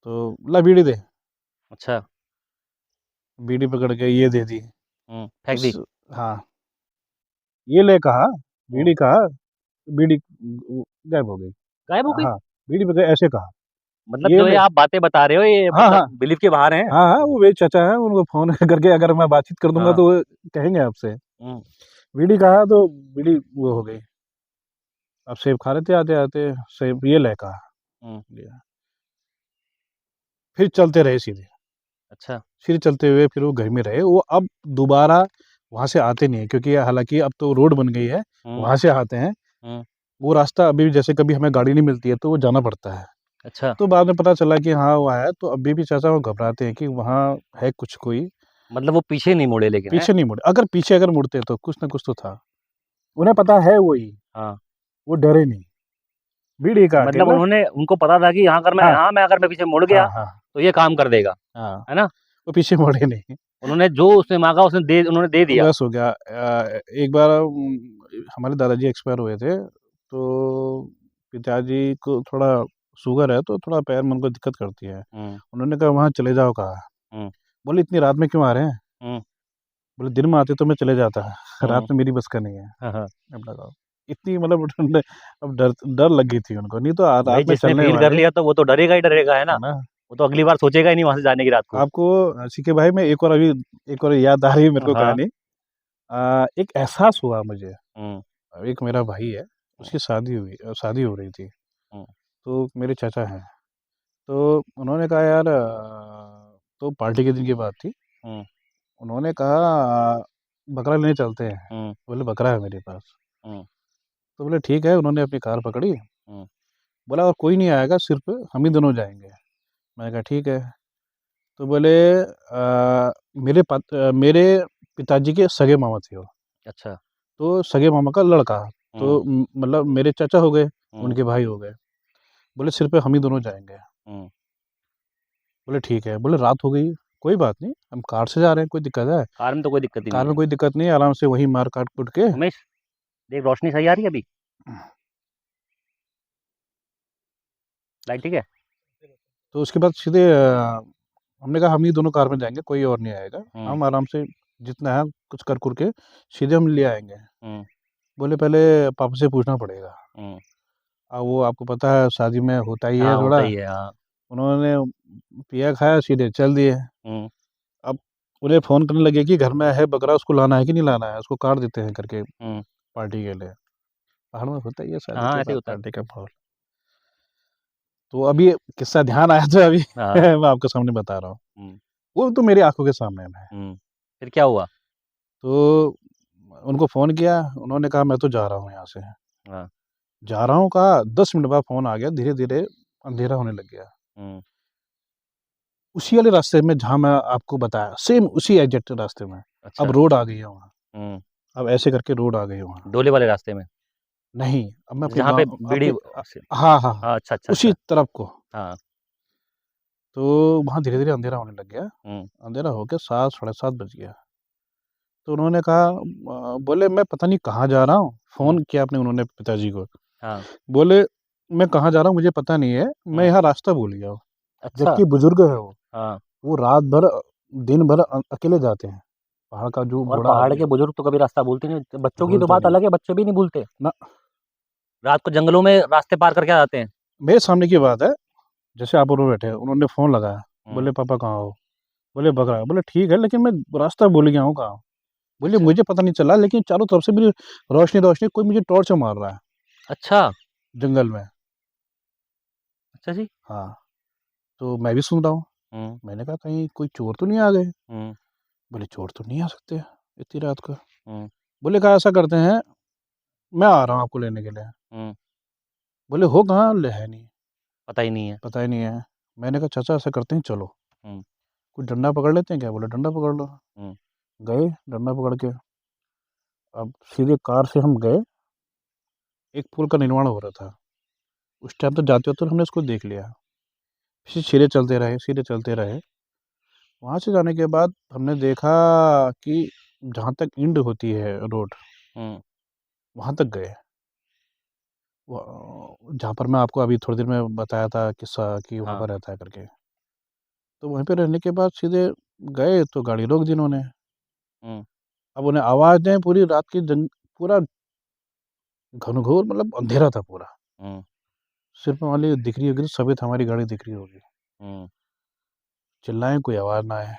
तो ला बीड़ी दे, अच्छा। बीड़ी पकड़ के ये दे दी। फेंक उस दी? हाँ, ये ले कहा, हुँ, बीड़ी कहा, बीड़ी गायब हो गई। गायब हो गई? हाँ, बीड़ी पकड़ ऐसे कहा, मतलब ये जो ये ले आप बातें बता रहे हो ये हाँ, हाँ। मतलब बिलीव के बाहर हैं? हाँ, हाँ, वो मेरे चाचा हैं, उनको फ़ोन करके अगर मैं बातचीत कर दूँगा हाँ, तो वो कहेंगे आपसे। हुँ, बीड़ी कहा तो बीड़ी वो हो गई। अब सेब खा रहे थे आते-आते, सेब ये ले कहा, हुँ, लिया। फिर चलते रहे सीधे। अच्छा। सीधे चलते हुए फिर वो घर में रहे। वो अब दोबारा वहाँ से आते नहीं हैं, क्योंकि हालाँकि अब तो रोड बन गई है, हुँ, वहाँ से आते हैं। हुँ, वो रास्ता अभी भी जैसे कभी हमें गाड़ी नहीं मिलती है तो वो जाना पड़ता है। अच्छा। तो बाद में पता चला कि हाँ, वो है, तो अभी भी चाचा वो घबराते हैं कि वहाँ है कुछ कोई, मतलब वो पीछे नहीं मुड़े लेकिन, हैं? पीछे नहीं मुड़े। अगर पीछे अगर मुड़ते तो कुछ ना कुछ तो था। उन्हें पता है वही, हाँ, वो डरे नहीं। बीड़ी का मतलब अकेला उन्होंने उनको पता था कि हाँ, मैं अगर मैं पीछे मुड़ गया, हाँ, हाँ, तो ये काम कर देगा, हाँ, है ना? वो पीछे मुड़े नहीं। उन्होंने जो उसने माँगा उन्होंने दे तो दिया। बस हो गया। एक बार हमारे दादाजी एक्सपायर हुए थे, तो पिताजी को थोड़ा शुगर है, तो थोड़ा पैर में उनको दिक्कत करती है। हुँ, उन्होंने कहा, "वहाँ चले जाओ" कहा। हुँ, बोले, "इतनी रात में क्यों आ रहे हैं?" हुँ, बोले, "दिन में आते तो मैं चले जाता, रात हुँ। में मेरी बस का नहीं है।" हाँ, हाँ। अब लगाओ। इतनी मतलब अब डर डर लग गई थी उनको, नहीं तो भाई रात में जिसने चलने फ़ील कर वाले, लिया तो वो तो डरेगा है ना? है ना? वो तो अगली बार सोचेगा ही नहीं वहाँ से जाने की रात को। आपको सीके भाई मैं एक और याद आ रही है मेरे को हाँ। कहानी। एक एहसास हुआ मुझे, हुँ, एक मेरा भाई है, हुँ, उसकी शादी हो रही थी, हुँ, तो मेरे चाचा हैं, तो उन्होंने कहा यार तो पार्टी के दिन की बात थी, हुँ, उन्होंने कहा बकरा लेने चलते हैं, हुँ, बोले बकरा है मेरे पास, हुँ, तो बोले ठीक है, उन्होंने अपनी कार पकड़ी, हुँ, बोला और कोई नहीं आएगा, सिर्फ हम ही दोनों जाएँगे। मैंने कहा ठीक है, तो बोले मेरे पिताजी के सगे मामा थे वो, अच्छा। तो सगे मामा का लड़का, तो हुँ, मतलब मेरे चाचा हो गए, हुँ, उनके भाई हो गए, बोले सिर्फ हम ही दोनों जाएँगे। हुँ। बोले ठीक है, बोले रात हो गई, कोई बात नहीं, हम कार से जा रहे हैं, कोई दिक्कत है? कार में तो कोई दिक्कत ही कार नहीं में है। कोई दिक्कत नहीं है, आराम से वहीं मार काट-कूट के उमेश, देख रोशनी सही आ रही है अभी? लाइट ठीक है? तो उसके बाद सीधे हमने कहा हम ही दोनों कार में जाएँगे, कोई और नहीं आएगा। हुँ, हम आराम से जितना है कुछ कर-कुर के सीधे हम ले आएँगे। हुँ, बोले पहले पापा से पूछना पड़ेगा। हुँ। वो आपको पता है शादी में होता ही है हाँ, होता थोड़ा। ही है, हाँ। उन्होंने पिया खाया सीधे चल दिए। हुँ, अब उन्हें फ़ोन करने लगे कि घर में है बकरा, उसको लाना है कि नहीं लाना है? उसको काट देते हैं करके हुँ। पार्टी के लिए। पहाड़ में होता ही है शादी हाँ, के ऐसे ही बाद होता है। पार्टी का माहौल। तो अभी किस्सा ध्यान आया तो अभी हाँ, मैं आपके सामने बता रहा हूँ। हुँ, वो तो मेरी आँखों के सामने में है। हुँ। फिर क्या हुआ? तो उनको फ़ोन किया, उन्होंने कहा मैं तो जा रहा हूँ यहाँ से। हाँ, जा रहा हूँ कहा, 10 मिनट बाद फ़ोन आ गया, धीरे-धीरे अंधेरा होने लग गया। हुँ, उसी वाले रास्ते में जहाँ मैं आपको बताया, सेम उसी एग्ज़ैक्ट रास्ते में। अब अच्छा। रोड आ गई है वहाँ। हुँ, अब ऐसे करके रोड आ गई है वहाँ। डोले वाले रास्ते में? नहीं, अब मैं अपने जहाँ पे गाँव बीड़ी से हाँ, हाँ, हाँ, अच्छा, अच्छा, उसी अच्छा। तरफ को। हाँ, तो वहाँ धीरे-धीरे अंधेरा होने लग गया। हुँ, अंधेरा हो के 7 साढ़े 7 बज गया। तो उन्होंने कहा बोले मैं पता नहीं कहाँ जा रहा हूँ, फ़ोन किया अपने उन्होंने पिताजी को। हाँ। बोले, "मैं कहाँ जा रहा हूँ मुझे पता नहीं है, मैं यहाँ रास्ता भूल गया हूँ।" अच्छा। जबकि बुजुर्ग है हाँ। वो रात भर दिन भर अकेले जाते हैं। पहाड़ का जो और बूढ़ा पहाड़ आदमी के है, बुजुर्ग तो कभी रास्ता भूलते नहीं, बच्चों की तो भूलते बात नहीं। अलग है, बच्चे भी नहीं भूलते। ना रात को जंगलों में रास्ते पार करके आ जाते हैं। मेरे सामने की बात है, जैसे आप और मैं बैठे हैं, उन्होंने फ़ोन लगाया, हुँ। बोले, "पापा कहाँ हो?" बोले, "बगरा।" बोले, "ठीक है, लेकिन मैं रास्ता भूल गया हूँ कहाँ?" बोले, अच्छा। "मुझे पता नहीं चला, लेकिन चारों तरफ से मेरी रोशनी-रोशनी, कोई मुझे टॉर्च से मार रहा है, अच्छा। जंगल में।" अच्छा जी। हाँ, तो मैं भी सुन रहा हूँ। हुँ। मैंने कहा, "कहीं कोई चोर तो नहीं आ गए?" हुँ। बोले, "चोर तो नहीं आ सकते इतनी रात को।" हुँ। बोले, "कहा ऐसा करते हैं, मैं आ रहा हूँ आपको लेने के लिए।" हुँ। बोले, "हो कहाँ?" बोले, "है नहीं, पता ही नहीं है। पता ही नहीं है।" मैंने कहा, "चाचा ऐसा करते हैं, चलो, हुँ। कोई डंडा पकड़ लेते हैं क्या?" बोले, "डंडा पकड़ लो।" हुँ। गए डंडा पकड़ के, अब सीधे कार से हम गए, एक पुल का निर्माण हो रहा था। उस टाइम तो जाते-वाते हमने उसको देख लिया। फिर सीधे चलते रहे। वहाँ से जाने के बाद हमने देखा कि जहाँ तक एंड होती है रोड, हुँ। वहाँ तक गए। जहाँ पर मैं आपको अभी थोड़ी देर में बताया था किस्सा कि वहाँ हाँ। पर रहता है करके। तो वहीं पे रहने के बाद सीधे गए तो गाड़ी रोक दी उन्होंने। हुँ। अब उन्हें आवाज़ दें पूरी रात की पूरा घनघोर मतलब अंधेरा था पूरा। हुँ। सिर्फ़ मान लीजिए दिख रही होगी तो सफ़ेद हमारी गाड़ी दिख रही होगी। हुँ। चिल्लाएँ कोई आवाज़ ना आए।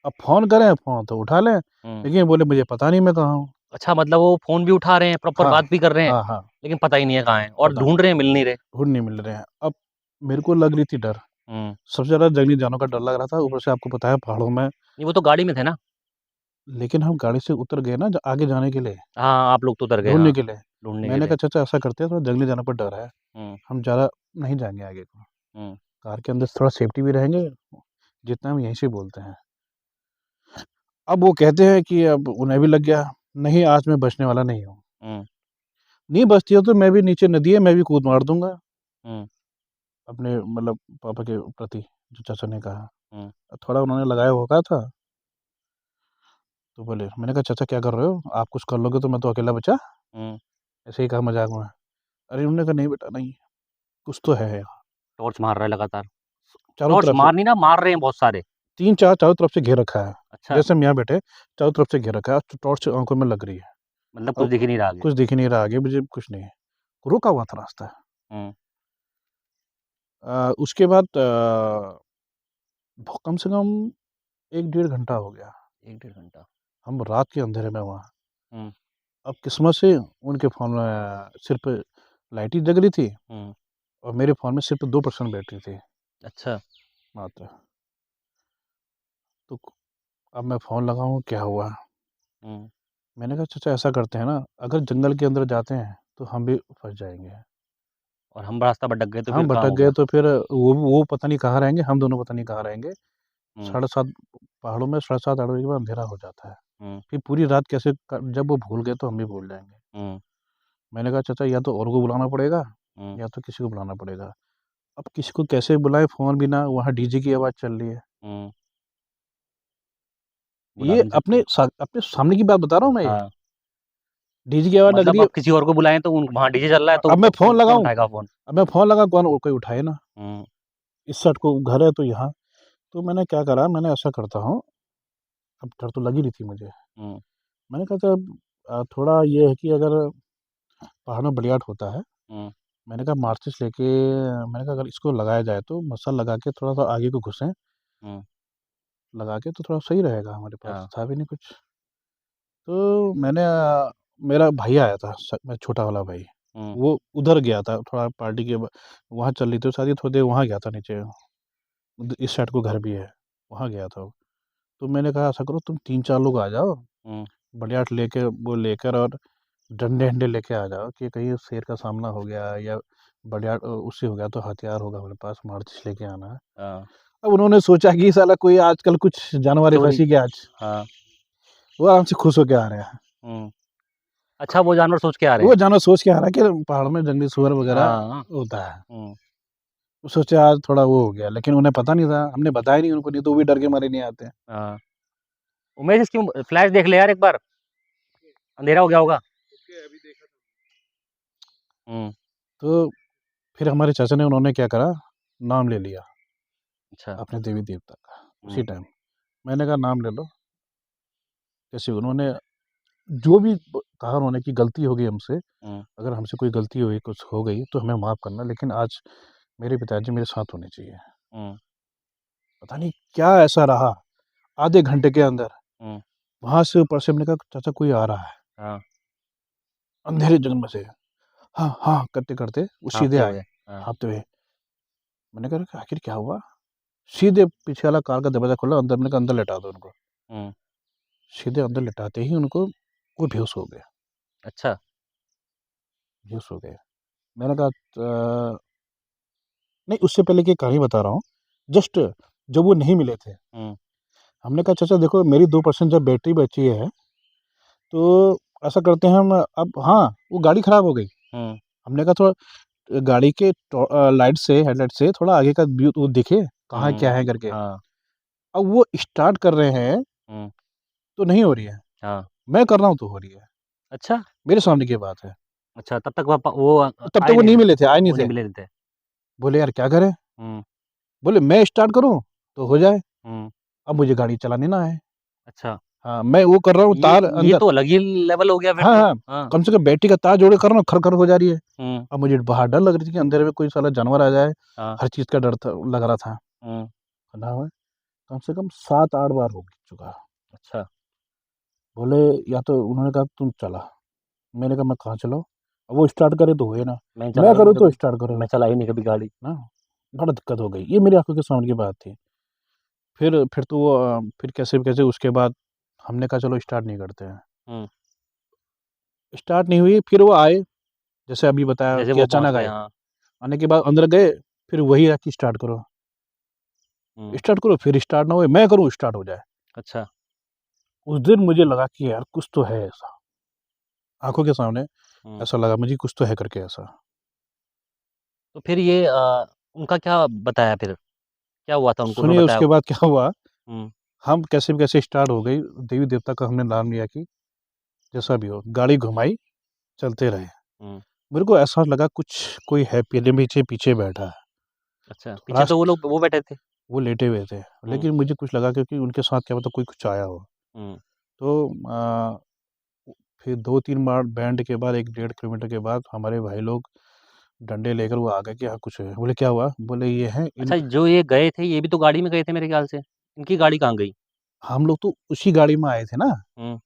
अब फ़ोन करें, फ़ोन तो उठा लें, हुँ। लेकिन बोले मुझे पता नहीं मैं कहाँ हूँ। अच्छा, मतलब वो फ़ोन भी उठा रहे हैं, प्रॉपर हाँ, बात भी कर रहे हैं, हाँ, हाँ, लेकिन पता ही नहीं है कहाँ हैं और पता नहीं, ढूँढ रहे हैं, मिल नहीं रहे। ढूँढ नहीं मिल रहे हैं। अब मेरे को लग रही थी डर, हुँ। सबसे ज़्यादा जंगली जानवरों का डर लग रहा था, ऊपर से आपको पता है पहाड़ों में नहीं, वो तो गाड़ी में थे ना? लेकिन हम गाड़ी से उतर गए ना ज आगे जाने के लिए, हाँ, आप लोग तो उतर गए, ढूँढने हाँ, के लिए। ढूँढने के मैंने लिए। कहा चाचा ऐसा करते हैं थोड़ा जंगली जानवर पर डर है, हुँ। हम ज़्यादा नहीं जाएँगे आगे को। हुँ। कार के अंदर से थोड़ा सेफ्टी भी रहेंगे, जितना हम यहीं से बोलते हैं। अब वो कहते हैं कि अब उन्हें भी लग गया, नहीं आज मैं बचने वाला नहीं हूँ। हुँ। नहीं बचती हो तो मैं भी नीचे नदी है, मैं भी कूद मार दूँगा, हुँ। अपने मतलब पापा के प्रति, जो चाचा ने कहा। हुँ। थोड़ा उन्होंने लगाया हुआ था, तो बोले मैंने कहा, "चाचा क्या कर रहे हो? आप कुछ कर लोगे तो मैं तो अकेला बचा?" हुँ। ऐसे ही कहा मज़ाक में। अरे उन्होंने कहा, "नहीं बेटा नहीं, कुछ तो है यहाँ।" टॉर्च मार रहा है लगातार। चारों टॉर्च तरफ से मार नहीं ना, मार रहे हैं बहुत सारे। 3-4 चारों तरफ से घेर रखा है। अच्छा, जैसे हम यहाँ बैठे, चारों तरफ से घेर रखा है, तो टॉर्च आँखों में लग रही है। मतलब कुछ अब दिख ही नहीं रहा आगे। कुछ दिख ही नहीं रहा आगे मुझे कुछ नहीं है। रुका हुआ था रास्ता। हुँ। उसके बाद कम से कम 1 डेढ़ घंटा हो गया। 1 डेढ़ घंटा। हम रात के अंधेरे में वहाँ। हुँ। अब किस्मत से उनके फ़ोन में सिर्फ़ लाइट ही जग रही थी हुँ। और मेरे फ़ोन में सिर्फ़ 2% बैटरी थी अच्छा। मात्र। तो अब मैं फ़ोन लगाऊँ क्या हुआ? हुँ। मैंने कहा चाचा ऐसा करते हैं ना, अगर जंगल के अंदर जाते हैं तो हम भी फँस जाएँगे। और हम रास्ता भटक गए तो फिर हम कहाँ भटक होगा? गए तो फिर वो पता नहीं कहाँ रहेंगे, हम दोनों पता नहीं कहाँ रहेंगे। हुँ। साढ़े 7 पहाड़ों में साढ़े 7 8 बजे के बाद अंधेरा हो जाता है। हुँ। फिर पूरी रात कैसे क जब वो भूल गए तो हम भी भूल जाएँगे। हुँ। मैंने कहा चाचा या तो और को बुलाना पड़ेगा हुँ। या तो किसी को बुलाना पड़ेगा। अब किसी को कैसे बुलाएँ फ़ोन भी ना वहाँ डीजे की आवाज़ चल रही है। हुँ। बुला ये भी नहीं सकते। अपने सामने की बात बता रहा हूँ मैं ये। हाँ, डीजे की आवाज़ लग मतलब रही है। आप किसी और को बुलाएँ तो उन वहाँ डीजे चल रहा है तो अब मैं कब फ़ोन कौन लगाऊँ उठाएगा फ़ोन? अब मैं फ़ोन लगाऊँ कौन कोई उठाए ना। हुँ। इस साइड को घर है तो यहाँ। तो मैंने क्या करा मैंने ऐसा करता हूँ, अब डर तो लग ही रही थी मुझे। हुँ। मैंने कहा था थोड़ा ये है कि अगर पहाड़ में बलियाट होता है, हुँ। मैंने कहा माचिस लेके मैंने कहा अगर इसको लगाया जाए तो मसाला लगा के थोड़ा-सा आगे को घुसें, हुँ। लगा के तो थोड़ा सही रहेगा हमारे पास हाँ। था भी नहीं कुछ। तो मैंने मेरा भाई आया था मेरा छोटा वाला भाई, हुँ। वो उधर गया था थोड़ा पार्टी के वहाँ चल रही थी शादी थोड़ी देर वहाँ गया था नीचे, इस साइड को घर भी है, वहाँ गया था वो। तो मैंने कहा ऐसा करो तुम 3-4 लोग आ जाओ, हुँ। बलियाट लेके वो लेकर और डंडे-वंडे लेके आ जाओ कि कहीं शेर का सामना हो गया या बलियाड उससे हो गया तो हथियार होगा हमारे पास, माचिस लेके आना है। हाँ। अब उन्होंने सोचा कि साला कोई आजकल कुछ जानवर ही चोरी। फँसी गया आज, हाँ। वो आराम से खुश होके आ रहे हैं। हुँ। अच्छा वो जानवर सोच के आ रहे वो हैं। जानवर सोच के आ रहा है कि पहाड़ में जंगली सुअर वगैरह हाँ। होता है। हुँ। वो सोचे आज थोड़ा वो हो गया, लेकिन उन्हें पता नहीं था, हमने बताया नहीं उनको, नहीं तो वो भी डर के मारे नहीं आते। हाँ। उमेश इसकी फ्लैश देख ले यार एक बार, अंधेरा हो गया होगा। ओके, अभी देखा था। हुँ, तो फिर हमारे चाचा ने उन्होंने क्या करा, नाम ले लिया अच्छा। अपने देवी-देवता का, उसी हुँ, टाइम। मैंने कहा नाम ले लो, जैसे उन्होंने जो भी कहा उन्होंने कि गलती हो गई हमसे, हुँ, अगर हमसे कोई गलती हुई, कुछ हो गई तो हमें माफ़ करना, लेकिन आज मेरे पिताजी मेरे साथ होने चाहिए। हुँ, पता नहीं क्या ऐसा रहा, आधे घंटे के अंदर, हुँ, वहाँ से ऊपर से हमने कहा चाचा कोई आ रहा है, हाँ, अंधेरे जंगल में से। हाँ, हाँ, करते-करते वो सीधे हाँफते आए, हुए। हाँ, हाँफते हुए। मैंने कहा आखिर क्या हुआ? सीधे पीछे वाला कार का दरवाज़ा खोला, अंदर मैंने कहा अंदर लेटा दो उनको। हुँ, सीधे अंदर लिटाते ही उनको वो बेहोश हो गए, अच्छा। बेहोश हो गए। मैंने कहा अ, नहीं उससे पहले की कहानी बता रहा हूँ। जस्ट जब वो नहीं मिले थे, हुँ, हमने कहा चाचा देखो मेरी 2% जब बैटरी बची है, तो ऐसा करते हैं हम अब हाँ, वो गाड़ी खराब हो गई। हुँ, हमने कहा थोड़ा गाड़ी के लाइट से हेडलाइट से थोड़ा आगे का व्यू वो दिखे, कहाँ क्या हुँ, है करके। हाँ, अब वो स्टार्ट कर रहे हैं, हुँ, तो नहीं हो रही है। हाँ, मैं कर रहा हूँ तो हो रही है। अच्छा, मेरे सामने की बात है। अच्छा तब तक वो तब तक आए वो नहीं नहीं थे, मिले थे, आए नहीं वो नहीं थे। मिले थे। बोले यार क्या करें? हुँ, बोले मैं स्टार्ट करूँ तो हो जाए, हुँ, अब मुझे गाड़ी चलानी ना आए। अच्छा। हाँ, मैं वो कर रहा हूँ ये तार ये अंदर तो अलग ही लेवल हो गया फिर हाँ, तो। हाँ, हाँ, कम से कम बैटरी का तार जोड़े कर रहा हूँ, खर-खर हो जा रही है। हुँ, अब मुझे बाहर डर लग रही थी कि अंधेरे में कोई साला जानवर आ जाए, हाँ, हर चीज़ का डर था लग रहा था। हुँ, बना हुआ है, कम से कम 7-8 बार हो चुका। अच्छा, बोले या तो उन्होंने कहा तुम चला, मैंने कहा मैं कहाँ चलाऊँ? अब वो स्टार्ट करे तो हुए ना, मैंने मैं चलाई नहीं करूँ तो कभी, स्टार्ट करे मैं ना, चलाई नहीं कभी गाड़ी। बड़ा दिक्कत हो गई। ये मेरी आँखों के सामने की बात थी। फिर तो वो फिर कैसे-कैसे उसके बाद हमने कहा चलो स्टार्ट नहीं करते हैं। हुँ, स्टार्ट नहीं हुई, फिर वो आए, जैसे अभी बताया जैसे कि वो पहुँच अचानक गए, आए। हाँ, आने के बाद अंदर गए, फिर वही है कि हुँ, स्टार्ट करो, फिर स्टार्ट ना होए, मैं करूँ स्टार्ट हो जाए। अच्छा, उस दिन मुझे लगा कि यार कुछ तो है ऐसा, आँखों के सामने हुँ। ऐसा लगा मुझे कुछ तो है करके ऐसा। तो फिर ये उनका क्या बताया फिर? क्या हुआ था उनको उन्होंने सुनिए बताया? उसके बाद क्या हुआ, हुँ, हम कैसे-कैसे स्टार्ट हो गई, देवी-देवता का हमने नाम लिया कि जैसा भी हो, गाड़ी घुमाई, चलते रहे। हुँ, मेरे को ऐसा लगा कुछ कोई है पीछे पीछे पीछे बैठा है। अच्छा, तो पीछे तो वो लास्ट लोग वो बैठे थे? वो लेटे हुए थे, हुँ, लेकिन मुझे कुछ लगा क्योंकि उनके साथ क्या पता कोई कुछ आया हो। हुँ, तो फिर 2-3 बार बैंड के बाद 1 डेढ़ किलोमीटर के बाद हमारे भाई लोग डंडे लेकर वो आ गए कि हाँ, कुछ है। बोले क्या हुआ? बोले ये है इन अच्छा जो ये गए थे, ये भी तो गाड़ी में गए थे मेरे ख्याल से? इनकी गाड़ी कहाँ गई? हम लोग तो उसी गाड़ी में आए थे ना, हुँ,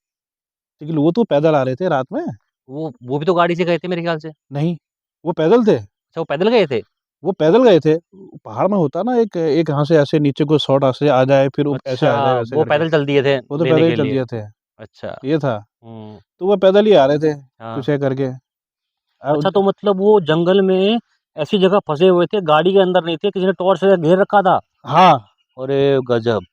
लेकिन वो तो पैदल आ रहे थे रात में। वो भी तो गाड़ी से गए थे मेरे ख्याल से? नहीं, वो पैदल थे, अच्छा वो पैदल गए थे? वो पैदल गए थे। पहाड़ में होता ना एक एक यहाँ से ऐसे नीचे को शॉर्ट ऐसे आ जाए, फिर वो ऐसे आ जाए अच्छा, वैसे वो करके। पैदल चल दिए थे वो तो पैदल लेने ही के चल लिए। दिए थे, अच्छा, ये था। हुँ, तो वो पैदल ही आ रहे थे, हाँ। कुछ है करके। अच्छा अब तो मतलब वो जंगल में ऐसी जगह फँसे हुए थे, गाड़ी के अंदर नहीं थे, किसी ने टॉर्च से घेर रखा था? हाँ, अरे गज़ब!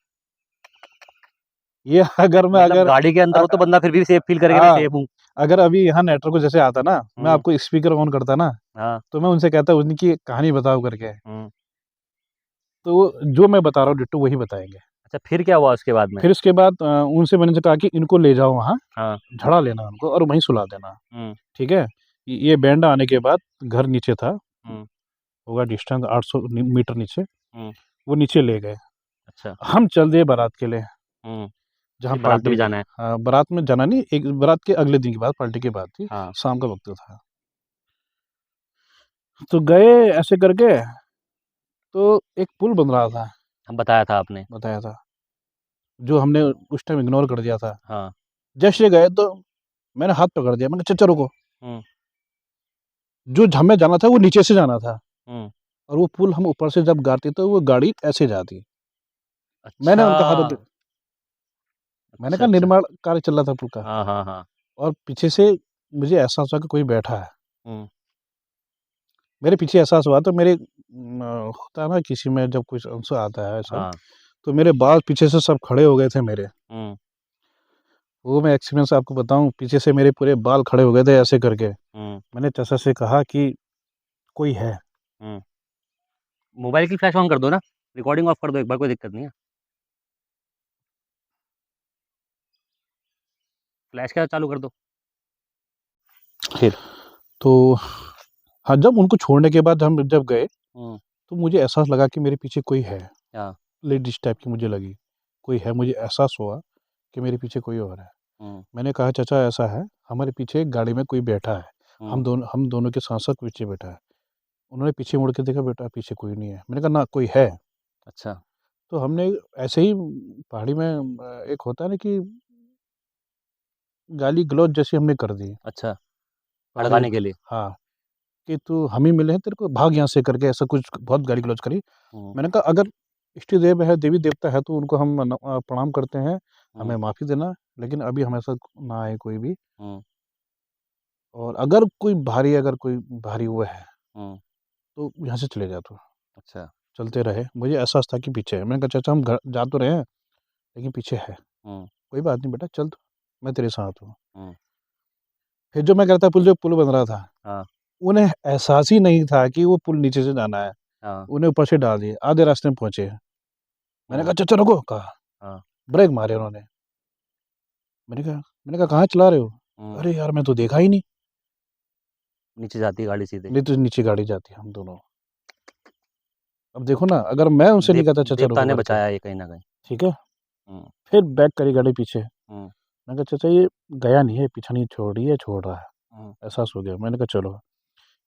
ये अगर मैं मतलब अगर गाड़ी के अंदर अ हो तो बंदा फिर भी सेफ फ़ील करेगा, मैं हाँ, सेफ हूँ। अगर अभी यहाँ नेटवर्क जैसे आता ना, मैं हुँ, आपको स्पीकर ऑन करता ना, हाँ, तो मैं उनसे कहता उनकी कहानी बताओ करके, हुँ। तो वो जो मैं बता रहा हूँ डिट्टो वही बताएँगे। अच्छा फिर क्या हुआ उसके बाद में? फिर उसके बाद उनसे मैंने कहा कि इनको ले जाओ वहाँ, हाँ, झड़ा लेना उनको और वहीं सुला देना, हुँ, ठीक है? ये बैंड आने के बाद घर नीचे था, हुँ, होगा डिस्टेंस 800 मीटर नीचे, हुँ, वो नीचे ले गए। अच्छा, हम चल दिए बारात के लिए, हुँ। जहाँ फिर बारात में पार्टी भी थी। जाना है। बारात में जाना नहीं, एक बारात के अगले दिन की बात, पार्टी की बात थी, हाँ, शाम का वक़्त था। तो गए ऐसे करके, तो एक पुल बन रहा था, हम बताया था आपने। बताया था, जो हमने उस टाइम इग्नोर कर दिया था। हाँ, जैसे गए तो मैंने हाथ पकड़ दिया, मैंने कहा चाचा रुको, हुँ, जो हमें जाना था वो नीचे से जाना था हुँ, और वो पुल हम ऊपर से जब गाड़ते तो वो गाड़ी ऐसे जाती। मैंने अच्छा, उनका हाथ पकड़ मैंने अच्छा, कहा अच्छा। निर्माण कार्य चल रहा था पुल का हाँ, हाँ, हाँ। और पीछे से मुझे एहसास हुआ कि कोई बैठा है। हुँ, मेरे पीछे एहसास हुआ तो मेरे होता है ना किसी में जब कुछ अंश आता है ऐसा, हाँ, तो मेरे बाल पीछे से सब खड़े हो गए थे मेरे। हुँ, वो मैं एक्सपीरियंस आपको बताऊँ, पीछे से मेरे पूरे बाल खड़े हो गए थे ऐसे करके। हुँ, मैंने चाचा से कहा कि कोई है। हुँ। मोबाइल की फ्लैश ऑन कर दो ना, रिकॉर्डिंग ऑफ कर दो एक बार, कोई दिक्कत नहीं है। फ्लैश का चालू कर दो। फिर? तो हाँ, जब उनको छोड़ने के बाद हम जब गए, हुँ, तो मुझे एहसास लगा कि मेरे पीछे कोई है। हाँ, लेडीज़ टाइप की मुझे लगी, कोई है, मुझे एहसास हुआ कि मेरे पीछे कोई और है। हुँ, मैंने कहा, "चाचा ऐसा है, हमारे पीछे एक गाड़ी में कोई बैठा है, हुँ, हम दोनों के साथ-साथ पीछे बैठा है।" उन्होंने पीछे मुड़ के देखा, "बेटा पीछे कोई नहीं है।" मैंने कहा, "ना, कोई है।" अच्छा, तो हमने ऐसे ही पहाड़ी में एक होता है ना कि गाली-गलौज जैसी हमने कर दी। अच्छा, आगे भड़काने के लिए। हाँ, कि तू हम ही मिले हैं तेरे को, भाग यहाँ से करके ऐसा कुछ बहुत गाली-गलौज करी। हुँ, मैंने कहा अगर इष्ट देव है, देवी-देवता है तो उनको हम प्रणाम करते हैं, हमें हुँ, माफ़ी देना, लेकिन अभी हमारे साथ ना आए कोई भी। हुँ, और अगर कोई भारी वो है, हुँ, तो यहाँ से चले जा तू। अच्छा, चलते रहे, मुझे एहसास था कि पीछे है। मैंने कहा चाचा हम घर जा तो रहे हैं, लेकिन पीछे है। हुँ, कोई बात नहीं बेटा चल तू, मैं तेरे साथ हूँ। हुँ, फिर जो मैं कह रहा था जो पुल बन रहा था, हाँ, उन्हें एहसास ही नहीं था कि वो पुल नीचे से जाना है। हाँ, उन्हें ऊपर से डाल दिए, आधे रास्ते में पहुँचे। मैंने हुँ, कहा चाचा रुको, कहा। हाँ, ब्रेक मारे उन्होंने। मैंने कहा कहाँ चला रहे हो? हुँ, अरे यार मैं तो देखा ही नहीं। नीचे जाती है गाड़ी सीधे। नहीं तो नीचे गाड़ी जाती है हम दोनों। अब देखो ना, अगर मैं उनसे नहीं कहता चाचा देवता रुको ने करके, बचाया ये कहीं न कहीं। ठीक है? हुँ, फिर बैक करी गाड़ी पीछे। हुँ, मैंने कहा चाचा ये गया नहीं है, पीछा नहीं छोड़ रही है, छोड़ रहा है। हुँ, एहसास हो गया। मैंने कहा चलो।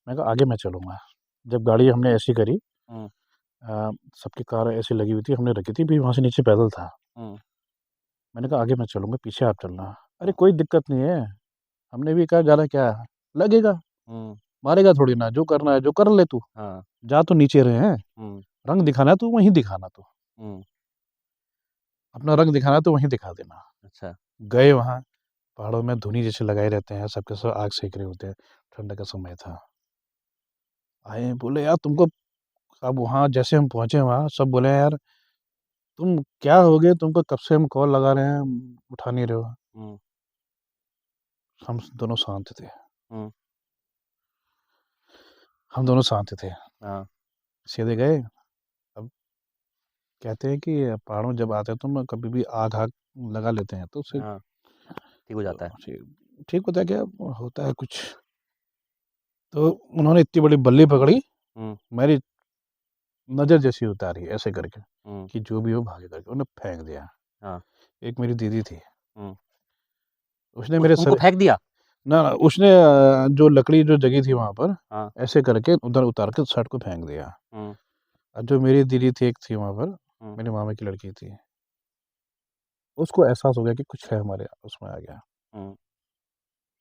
मैंने कहा आगे मैं चलूँगा। जब गाड़ी हमने ऐसी करी, हुँ, सबकी कार ऐसी लगी हुई थी, हमने रखी थी, फिर वहाँ से नीचे पैदल था। हुँ, मैंने कहा आगे मैं चलूँगा, पीछे आप चलना। अरे हुँ, कोई दिक्कत नहीं है। हमने भी कहा ज़्यादा क्या है, लगेगा, हुँ, मारेगा थोड़ी ना, जो करना है जो कर ले तू। हाँ, जा तो नीचे रहे हैं, हुँ, रंग दिखाना है तो वहीं दिखाना तू। हुँ, अपना रंग दिखाना है तो वहीं दिखा देना। अच्छा, गए वहाँ, पहाड़ों में धुनी जैसे लगाए रहते हैं, सब के सब आग सेक रहे होते हैं, ठंड का समय था। आए बोले यार तुमको, अब वहाँ जैसे हम पहुँचे वहाँ सब बोले यार तुम क्या हो गए, तुमको कब से हम कॉल लगा रहे हैं, उठा नहीं रहे हो। हुँ, हम दोनों शांत थे, हुँ, हम दोनों शांत थे। हाँ, सीधे गए। अब कहते हैं कि पहाड़ों में जब आते हैं तो हम कभी भी आग-आग लगा लेते हैं तो उससे हाँ, ठीक हो जाता है। ठीक होता है क्या? होता है कुछ। तो उन्होंने इतनी बड़ी बल्ली पकड़ी, हुँ, मेरी नज़र जैसी उतारी ऐसे करके, हुँ, कि जो भी हो भागे करके, उन्होंने फेंक दिया। हाँ, एक मेरी दीदी थी, हुँ, उसने उस मेरे उनको सर फेंक दिया? ना, ना उसने जो लकड़ी जो जगी थी वहाँ पर, हाँ, ऐसे करके उधर उतार के शर्ट को फेंक दिया। हुँ, और जो मेरी दीदी थी, एक थी वहाँ पर, हुँ, मेरे मामा की लड़की थी, उसको एहसास हो गया कि कुछ है हमारे उसमें आ गया। हुँ,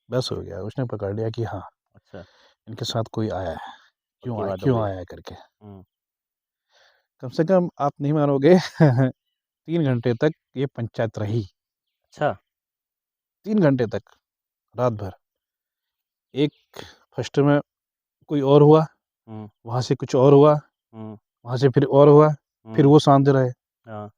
बस हो गया, उसने पकड़ लिया कि हाँ, अच्छा, इनके साथ कोई आया है, पक्की बात हो क्यों गई। आया है करके। हुँ, कम से कम आप नहीं मानोगे 3 घंटे तक ये पंचायत रही, अच्छा, 3 घंटे तक, रात भर। एक फर्स्ट में कोई और हुआ, हुँ, वहाँ से कुछ और हुआ, हुँ, वहाँ से फिर और हुआ, फिर हुँ, वो शांत रहे। हाँ,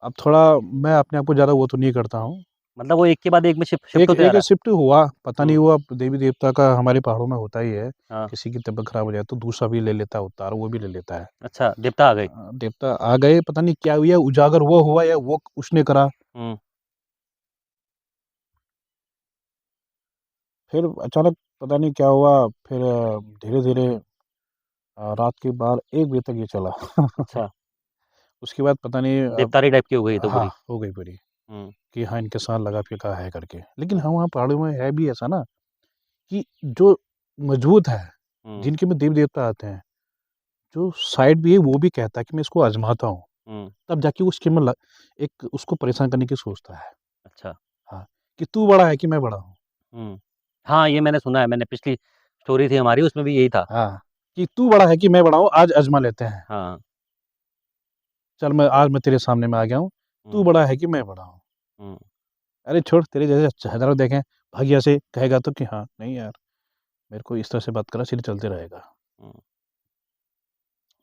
अब थोड़ा मैं अपने आप को ज़्यादा वो तो नहीं करता हूँ। मतलब वो एक के बाद एक में शिफ्ट एक होते जा एक रहा है? शिफ्ट हुआ, पता नहीं हुँ, हुआ, देवी-देवता का हमारे पहाड़ों में होता ही है। हाँ, किसी की तबीयत खराब हो जाए तो दूसरा भी ले लेता है अवतार, वो भी ले लेता है। अच्छा, देवता आ गए। देवता आ गए, पता नहीं क्या हुआ, उजागर वो हुआ या वो उसने करा। हुँ, फिर अचानक पता नहीं क्या हुआ, फिर धीरे-धीरे रात के 12-1 बजे तक ये चला। अच्छा, उसके बाद पता नहीं देवतारी टाइप की हो गई ये तो हाँ, पूरी। हो गई पूरी, हुँ, कि हाँ, इनके साथ लगा फिर कहा है करके। लेकिन हाँ, वहाँ पहाड़ों में है भी ऐसा ना कि जो मजबूत है, हुँ, जिनके में देवी-देवता आते हैं, जो साइड भी है वो भी कहता है कि मैं इसको आज़माता हूँ। हुँ, तब जाके वो उसके में एक उसको परेशान करने की सोचता है। अच्छा, हाँ, कि तू बड़ा है कि मैं बड़ा हूँ? हुँ। हाँ, ये मैंने सुना है, मैंने पिछली स्टोरी थी हमारी उसमें भी यही था। हाँ, कि तू बड़ा है कि मैं बड़ा हूँ, आज आज़मा लेते हैं। हाँ, चल आज मैं तेरे सामने में आ गया हूँ, तू हुँ, बड़ा है कि मैं बड़ा हूँ? हुँ, अरे छोड़, तेरे जैसे हज़ारों देखे हैं, भाग यहाँ से, कहेगा तो कि हाँ, नहीं यार, मेरे को इस तरह से बात करा, सीधे चलते रहेगा। हुँ,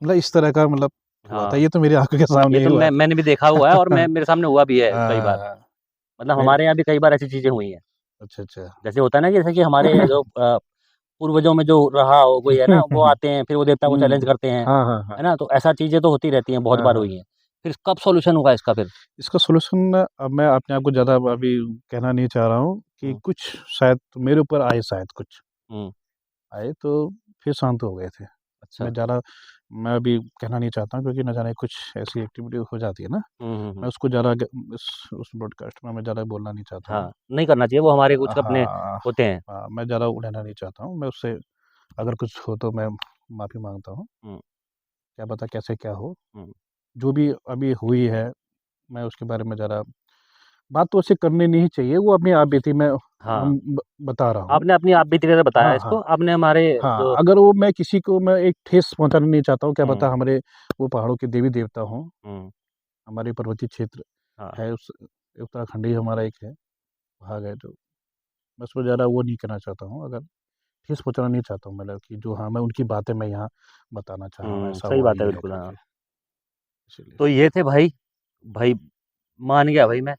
मतलब इस तरह का हुआ था, हाँ, ये तो मेरी आँखों के ये सामने ही तो हुआ था। मैंने भी देखा हुआ है और मैं मेरे सामने हुआ भी है कई बार। मतलब मेरे हमारे यहाँ भी कई बार ऐसी चीज़ें हुई हैं। अच्छा, अच्छा। जैसे होता है ना जैसे कि हमारे जो पूर्वजों में जो रहा हो कोई है ना, वो आते हैं, फिर वो देवता को चैलेंज हुँ। करते हैं, हाँ, हाँ, हाँ। है ना? तो ऐसा चीज़ें तो होती रहती हैं, बहुत हाँ, बार हाँ। हुई हैं। फिर कब सॉल्यूशन होगा इसका फिर? इसका सॉल्यूशन अब मैं अपने आप को ज़्यादा अभी कहना नहीं चाह रहा हूँ कि हुँ, कुछ शायद मेरे ऊपर आए शायद कुछ। हुँ, आए तो फिर शांत हो गए थे। अच्छा। मैं अभी कहना नहीं चाहता हूँ, क्योंकि न जाने कुछ ऐसी एक्टिविटी हो जाती है ना, मैं उसको ज़्यादा उस ब्रॉडकास्ट में मैं ज़्यादा बोलना नहीं चाहता हूँ। हाँ, नहीं करना चाहिए, वो हमारे कुछ अपने हाँ, होते हैं। हाँ, मैं ज़्यादा उड़ाना नहीं चाहता हूँ, मैं उससे अगर कुछ हो तो मैं माफ़ी माँगता हूँ। हुँ, क्या पता कैसे क्या हो? हुँ। जो भी अभी हुई है, मैं उसके बारे में ज़्यादा बात तो उसे करनी नहीं चाहिए, वो अपनी आप बीती मैं हाँ, हम बता रहा हूँ। आपने अपनी आप बीती तरह बताया हाँ, हाँ। इसको, आपने हमारे हाँ, जो अगर वो मैं किसी को मैं एक ठेस पहुँचाना नहीं चाहता हूँ, क्या हुँ, पता हमारे वो पहाड़ों के देवी-देवता हों, हुँ, हमारे पर्वतीय क्षेत्र हाँ, है, उस उत्तराखंड ही हमारा एक है, वहाँ गए तो मैं उसमें ज़्यादा वो नहीं करना चाहता हूँ, अगर ठेस पहुँचाना नहीं चाहता हूँ, मतलब कि जो हाँ, मैं उनकी बातें मैं यहाँ बताना चाह रहा हूँ, ऐसा सही हुआ, बात है ये है बिल्कुल, हाँ। करके, इसीलिए। तो ये थे भाई, भाई मान गया भाई मैं।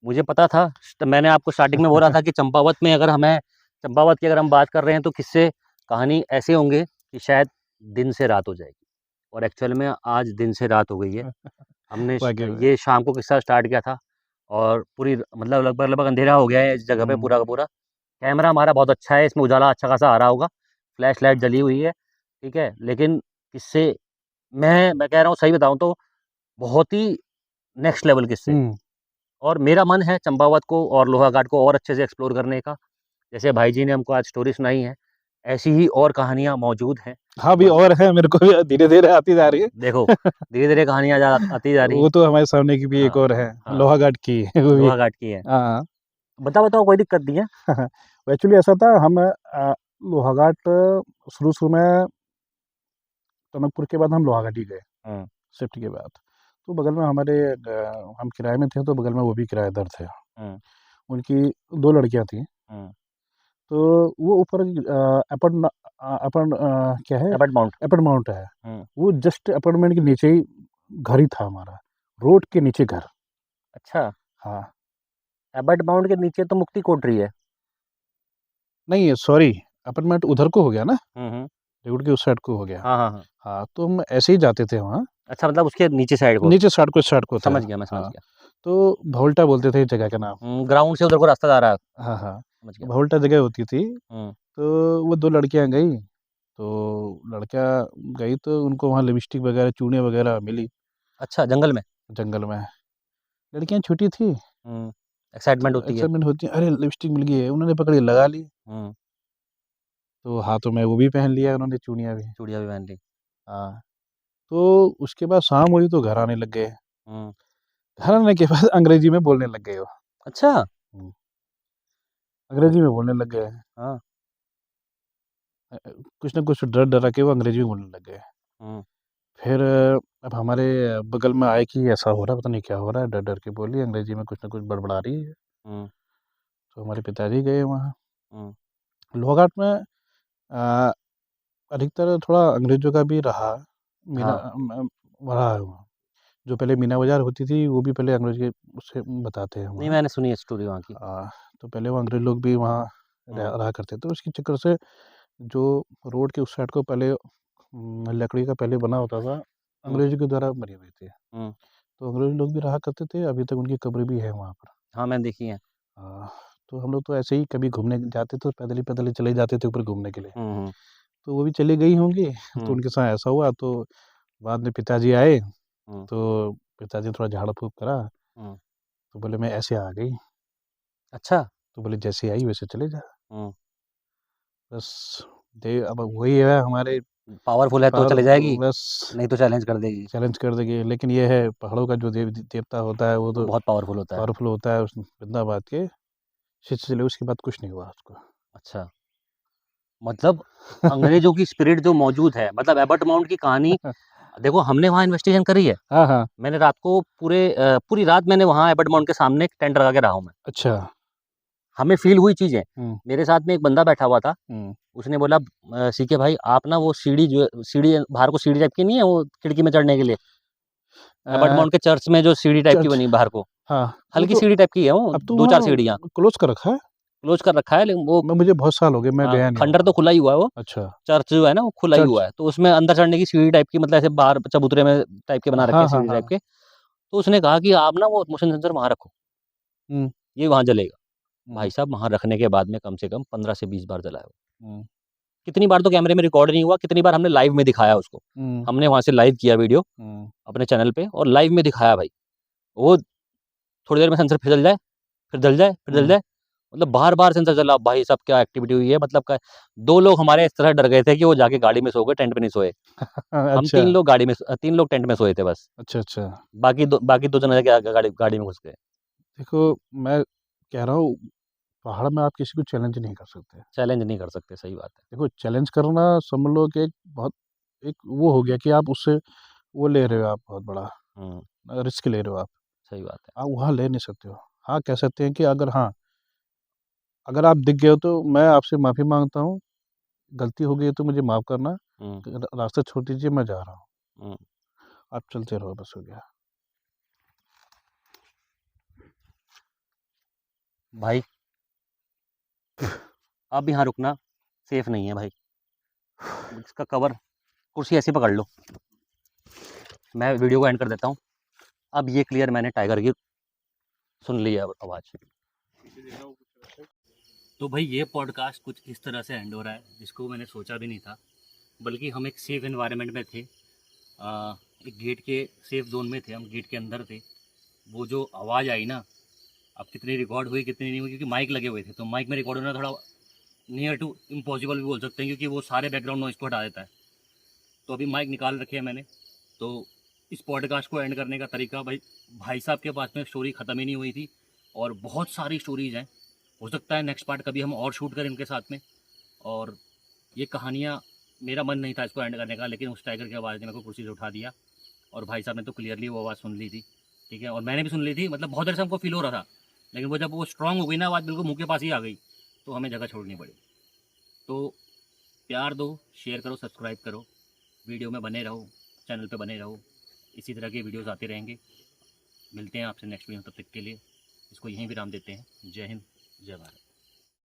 मुझे पता था, मैंने आपको स्टार्टिंग में बोला था कि चंपावत की अगर हम बात कर रहे हैं तो किस्से कहानी ऐसे होंगे कि शायद दिन से रात हो जाएगी, और एक्चुअल में आज दिन से रात हो गई है। हमने वाक़ई में। ये शाम को किस्सा स्टार्ट किया था, और पूरी मतलब लगभग अंधेरा हो गया है इस जगह पे हुँ, पूरा का पूरा। कैमरा हमारा बहुत अच्छा है, इसमें उजाला अच्छा खासा आ रहा होगा, फ्लैश लाइट जली हुई है, ठीक है। लेकिन किस्से, मैं कह रहा हूँ सही बताऊँ तो बहुत ही नेक्स्ट लेवल किस्से। हुँ। और मेरा मन है चंपावत को और लोहाघाट को और अच्छे से एक्सप्लोर करने का। जैसे भाई जी ने हमको आज स्टोरी सुनाई है, ऐसी ही और कहानियाँ मौजूद हैं। हाँ, अभी बस और है, मेरे को भी धीरे-धीरे आती जा रही है। देखो, धीरे-धीरे कहानियाँ आती जा रही हैं। वो तो हमारे सामने की भी एक हाँ, और है, हाँ, लोहाघाट की वो भी। लोहाघाट की है। हाँ। बताओ कोई दिक्कत नहीं है। एक्चुअली ऐसा था, हम लोहाघाट शुरू-शुरू में टनकपुर के बाद हम लोहाघाट ही गए, हुँ, शिफ्ट के बाद। तो बगल में हमारे हम किराए में थे, तो बगल में वो भी किराएदार थे। हुँ, उनकी 2 लड़कियाँ थीं, हुँ। तो वो ऊपर क्या है, एबट माउंट। अपार्टमेंट है। हुँ, वो जस्ट अपार्टमेंट के नीचे ही घर ही था हमारा, रोड के नीचे घर। अच्छा, हाँ। एबट माउंट के नीचे तो मुक्ति कोठरी है। नहीं, सॉरी, अपार्टमेंट उधर को हो गया ना, हुँ, हुँ। रोड के उस साइड को हो गया। हाँ, हाँ, हाँ। हाँ, तो हम ऐसे ही जाते थे वहाँ, अच्छा, मतलब उसके नीचे साइड को। नीचे साइड को था। समझ गया, मैं समझ हाँ, गया। तो भोल्टा बोलते थे इस जगह का नाम। ग्राउंड से उधर को रास्ता जा रहा है। हाँ, हाँ, समझ तो गया। भोल्टा जगह होती थी, हुँ। तो वो 2 लड़कियाँ गईं, तो लड़कियाँ गई तो उनको वहाँ लिपस्टिक वगैरह, चूड़ियाँ वगैरह मिली अच्छा, जंगल में। जंगल में। लड़कियाँ छोटी थी, हुँ। एक्साइटमेंट तो होती है। एक्साइटमेंट होती है, अरे! लिपस्टिक मिल गई है, उन्होंने पकड़ के लगा ली, हुँ। तो हाथों में वो भी पहन लिया उन्होंने, चूड़ियाँ भी। चूड़ियाँ भी पहन ली। हाँ, तो उसके बाद शाम हुई तो घर आने लग गए। हुँ। घर आने के बाद अंग्रेजी में बोलने लग गए वो। अच्छा! हुँ, वो अंग्रेजी में बोलने लग गए। हाँ। कुछ न कुछ डरा के वो अंग्रेजी में बोलने लग गए। हुँ, फिर अब हमारे बगल में आए कि ऐसा हो रहा है, पता नहीं क्या हो रहा है, डर-डर के बोली अंग्रेजी में कुछ न कुछ बड़बड़ा रही है। हुँ, तो हमारे पिताजी गए वहाँ। हुँ। लोहाघाट में अ, अधिकतर थोड़ा अंग्रेज़ों का भी रहा, हाँ। रहा है वहाँ। जो पहले मीना बाज़ार होती थी, वो भी पहले अंग्रेज़ के उससे बताते हैं नहीं, वहाँ। मैंने सुनी है स्टोरी वहाँ की। तो पहले वो अंग्रेज़ लोग भी वहाँ हुँ, रहा करते थे, उसके चक्कर से जो रोड के उस साइड को पहले लकड़ी का पहले बना होता था, हुँ, अंग्रेज़ों के द्वारा बनी हुई थी। हुँ। तो अंग्रेज़ लोग भी रहा करते थे, अभी तक उनकी कब्र भी है वहाँ पर। हाँ, मैंने देखी है। अ, तो हम लोग तो ऐसे ही कभी घूमने जाते थे, पैदल ही चले जाते थे ऊपर घूमने के लिए। हुँ, हुँ, तो वो भी चली गई होंगी, तो हुँ, उनके साथ ऐसा हुआ, तो बाद में पिताजी आए, हुँ, तो पिताजी ने थोड़ा झाड़-फूँक करा, हुँ। तो बोले मैं ऐसे आ गई, अच्छा! तो बोले जैसे आई वैसे चले जा। हुँ। बस अब वही है हमारे पावरफुल है तो पार, चले जाएगी, बस नहीं तो चैलेंज कर देगी। चैलेंज कर देंगे, लेकिन ये है पहाड़ों का जो देवता होता है, वो वो तो बहुत पावरफुल होता है। पावरफुल होता है, उस वृंदाबाद के शिष्य चले, उसके बाद कुछ नहीं हुआ उसको। अच्छा, मतलब अंग्रेज़ों की स्पिरिट जो मौजूद है, मतलब एबर्ट माउंट की कहानी देखो, हमने वहाँ इन्वेस्टिगेशन करी है। हाँ, हाँ। मैंने रात को पूरी रात मैंने वहाँ एबर्ट माउंट के सामने एक टेंट लगा के रहा हूँ मैं। अच्छा। हमें फ़ील हुई चीज़ें। हुँ, मेरे साथ में एक बंदा बैठा हुआ था, हुँ। उसने बोला सीके भाई आप ना वो सीढ़ी जो है सीढ़ी बाहर को सीढ़ी टाइप की नहीं है वो खिड़की में चढ़ने के लिए, एबर्ट अ, माउंट के चर्च में जो सीढ़ी टाइप की चर्च, बनी है बाहर को, हाँ, वो हल्की तो सीढ़ी टाइप की है वो, अब तो 2-4 सीढ़ियाँ, वहाँ क्लोज़ कर रखा है। क्लोज़ कर रखा है लेकिन वो मुझे बहुत साल हो गए, मैं गया नहीं हूँ खंडर तो वहाँ। खुला ही हुआ है वो, अच्छा, चर्च जो है ना वो खुला ही चर्च। हुआ है, तो उसमें अंदर चढ़ने की सीढ़ी टाइप की मतलब ऐसे बाहर चबूतरे में टाइप के बना रखे हाँ, हैं हाँ, सीढ़ी टाइप हाँ। के। तो उसने कहा कि आप ना वो मोशन सेंसर वहाँ रखो, हुँ, ये वहाँ जलेगा। हुँ, भाई साहब वहाँ रखने के बाद में कम से कम 15 से 20 बार जला है वो। हुँ। कितनी बार तो कैमरे में रिकॉर्ड नहीं हुआ, कितनी बार हमने लाइव में दिखाया उसको। हमने वहाँ से लाइव किया वीडियो अपने चैनल पे और लाइव में दिखाया भाई। वो थोड़ी देर में सेंसर फिर जल जाए, फिर जल जाए, फिर जल जाए, मतलब बार-बार सेंसर जला। भाई साहब क्या एक्टिविटी हुई है, मतलब क्या 2 लोग हमारे इस तरह डर गए थे कि वो जाके गाड़ी में सो गए, टेंट पे नहीं सोए। हम अच्छा। 3 लोग गाड़ी में 3 लोग टेंट में सोए थे बस। अच्छा, अच्छा। बाकी 2 जने जाके गाड़ी में घुस गए। देखो, मैं कह रहा हूँ, पहाड़ में आप किसी को चैलेंज नहीं कर सकते। चैलेंज नहीं कर सकते, सही बात है। देखो, चैलेंज करना समझ लो कि एक बहुत एक वो हो गया कि आप उससे वो ले रहे हो, आप बहुत बड़ा हुँ, रिस्क ले रहे हो आप। सही बात है। आप वहाँ ले नहीं सकते हो। हाँ, कह सकते हैं कि अगर हाँ, अगर आप दिख गए हो तो मैं आपसे माफ़ी माँगता हूँ, गलती हो गई है तो मुझे माफ़ करना। हुँ, रास्ता छोड़ दीजिए, मैं जा रहा हूँ। हुँ। आप चलते रहो, बस हो गया। भाई, अब यहाँ रुकना सेफ नहीं है भाई। इसका कवर कुर्सी ऐसे पकड़ लो। मैं वीडियो को एंड कर देता हूँ। अब ये क्लियर मैंने टाइगर की सुन ली है आवाज़। तो भाई ये पॉडकास्ट कुछ इस तरह से एंड हो रहा है, जिसको मैंने सोचा भी नहीं था। बल्कि हम एक सेफ एनवायरनमेंट में थे। एक गेट के सेफ जोन में थे, हम गेट के अंदर थे। वो जो आवाज़ आई ना, अब कितनी रिकॉर्ड हुई कितनी नहीं हुई, क्योंकि माइक लगे हुए थे, तो माइक में रिकॉर्ड होना थोड़ा नियर टू इम्पॉसिबल भी बोल सकते हैं, क्योंकि वो सारे बैकग्राउंड नॉइज़ को हटा देता है। तो अभी माइक निकाल रखे हैं मैंने। तो इस पॉडकास्ट को एंड करने का तरीका, भाई साहब के पास में स्टोरी ख़त्म ही नहीं हुई थी और बहुत सारी स्टोरीज़ हैं। हो सकता है नेक्स्ट पार्ट कभी हम और शूट करें इनके साथ में। और ये कहानियाँ, मेरा मन नहीं था इसको एंड करने का, लेकिन उस टाइगर की आवाज़ ने मेरे को कुर्सी से उठा दिया। और भाई साहब ने तो क्लियरली वो आवाज़ सुन ली थी, ठीक है, और मैंने भी सुन ली थी। मतलब बहुत देर से हमको फील हो रहा था, लेकिन वो जब वो स्ट्रांग हो गई ना, आवाज़ बिल्कुल मुँह के पास ही आ गई, तो हमें जगह छोड़नी पड़ी। तो प्यार दो, शेयर करो, सब्सक्राइब करो, वीडियो में बने रहो, चैनल पे बने रहो। इसी तरह के वीडियोज़ आते रहेंगे। मिलते हैं आपसे नेक्स्ट वीडियो, तब तक के लिए इसको यहीं विराम देते हैं। जय हिंद, जय भारत।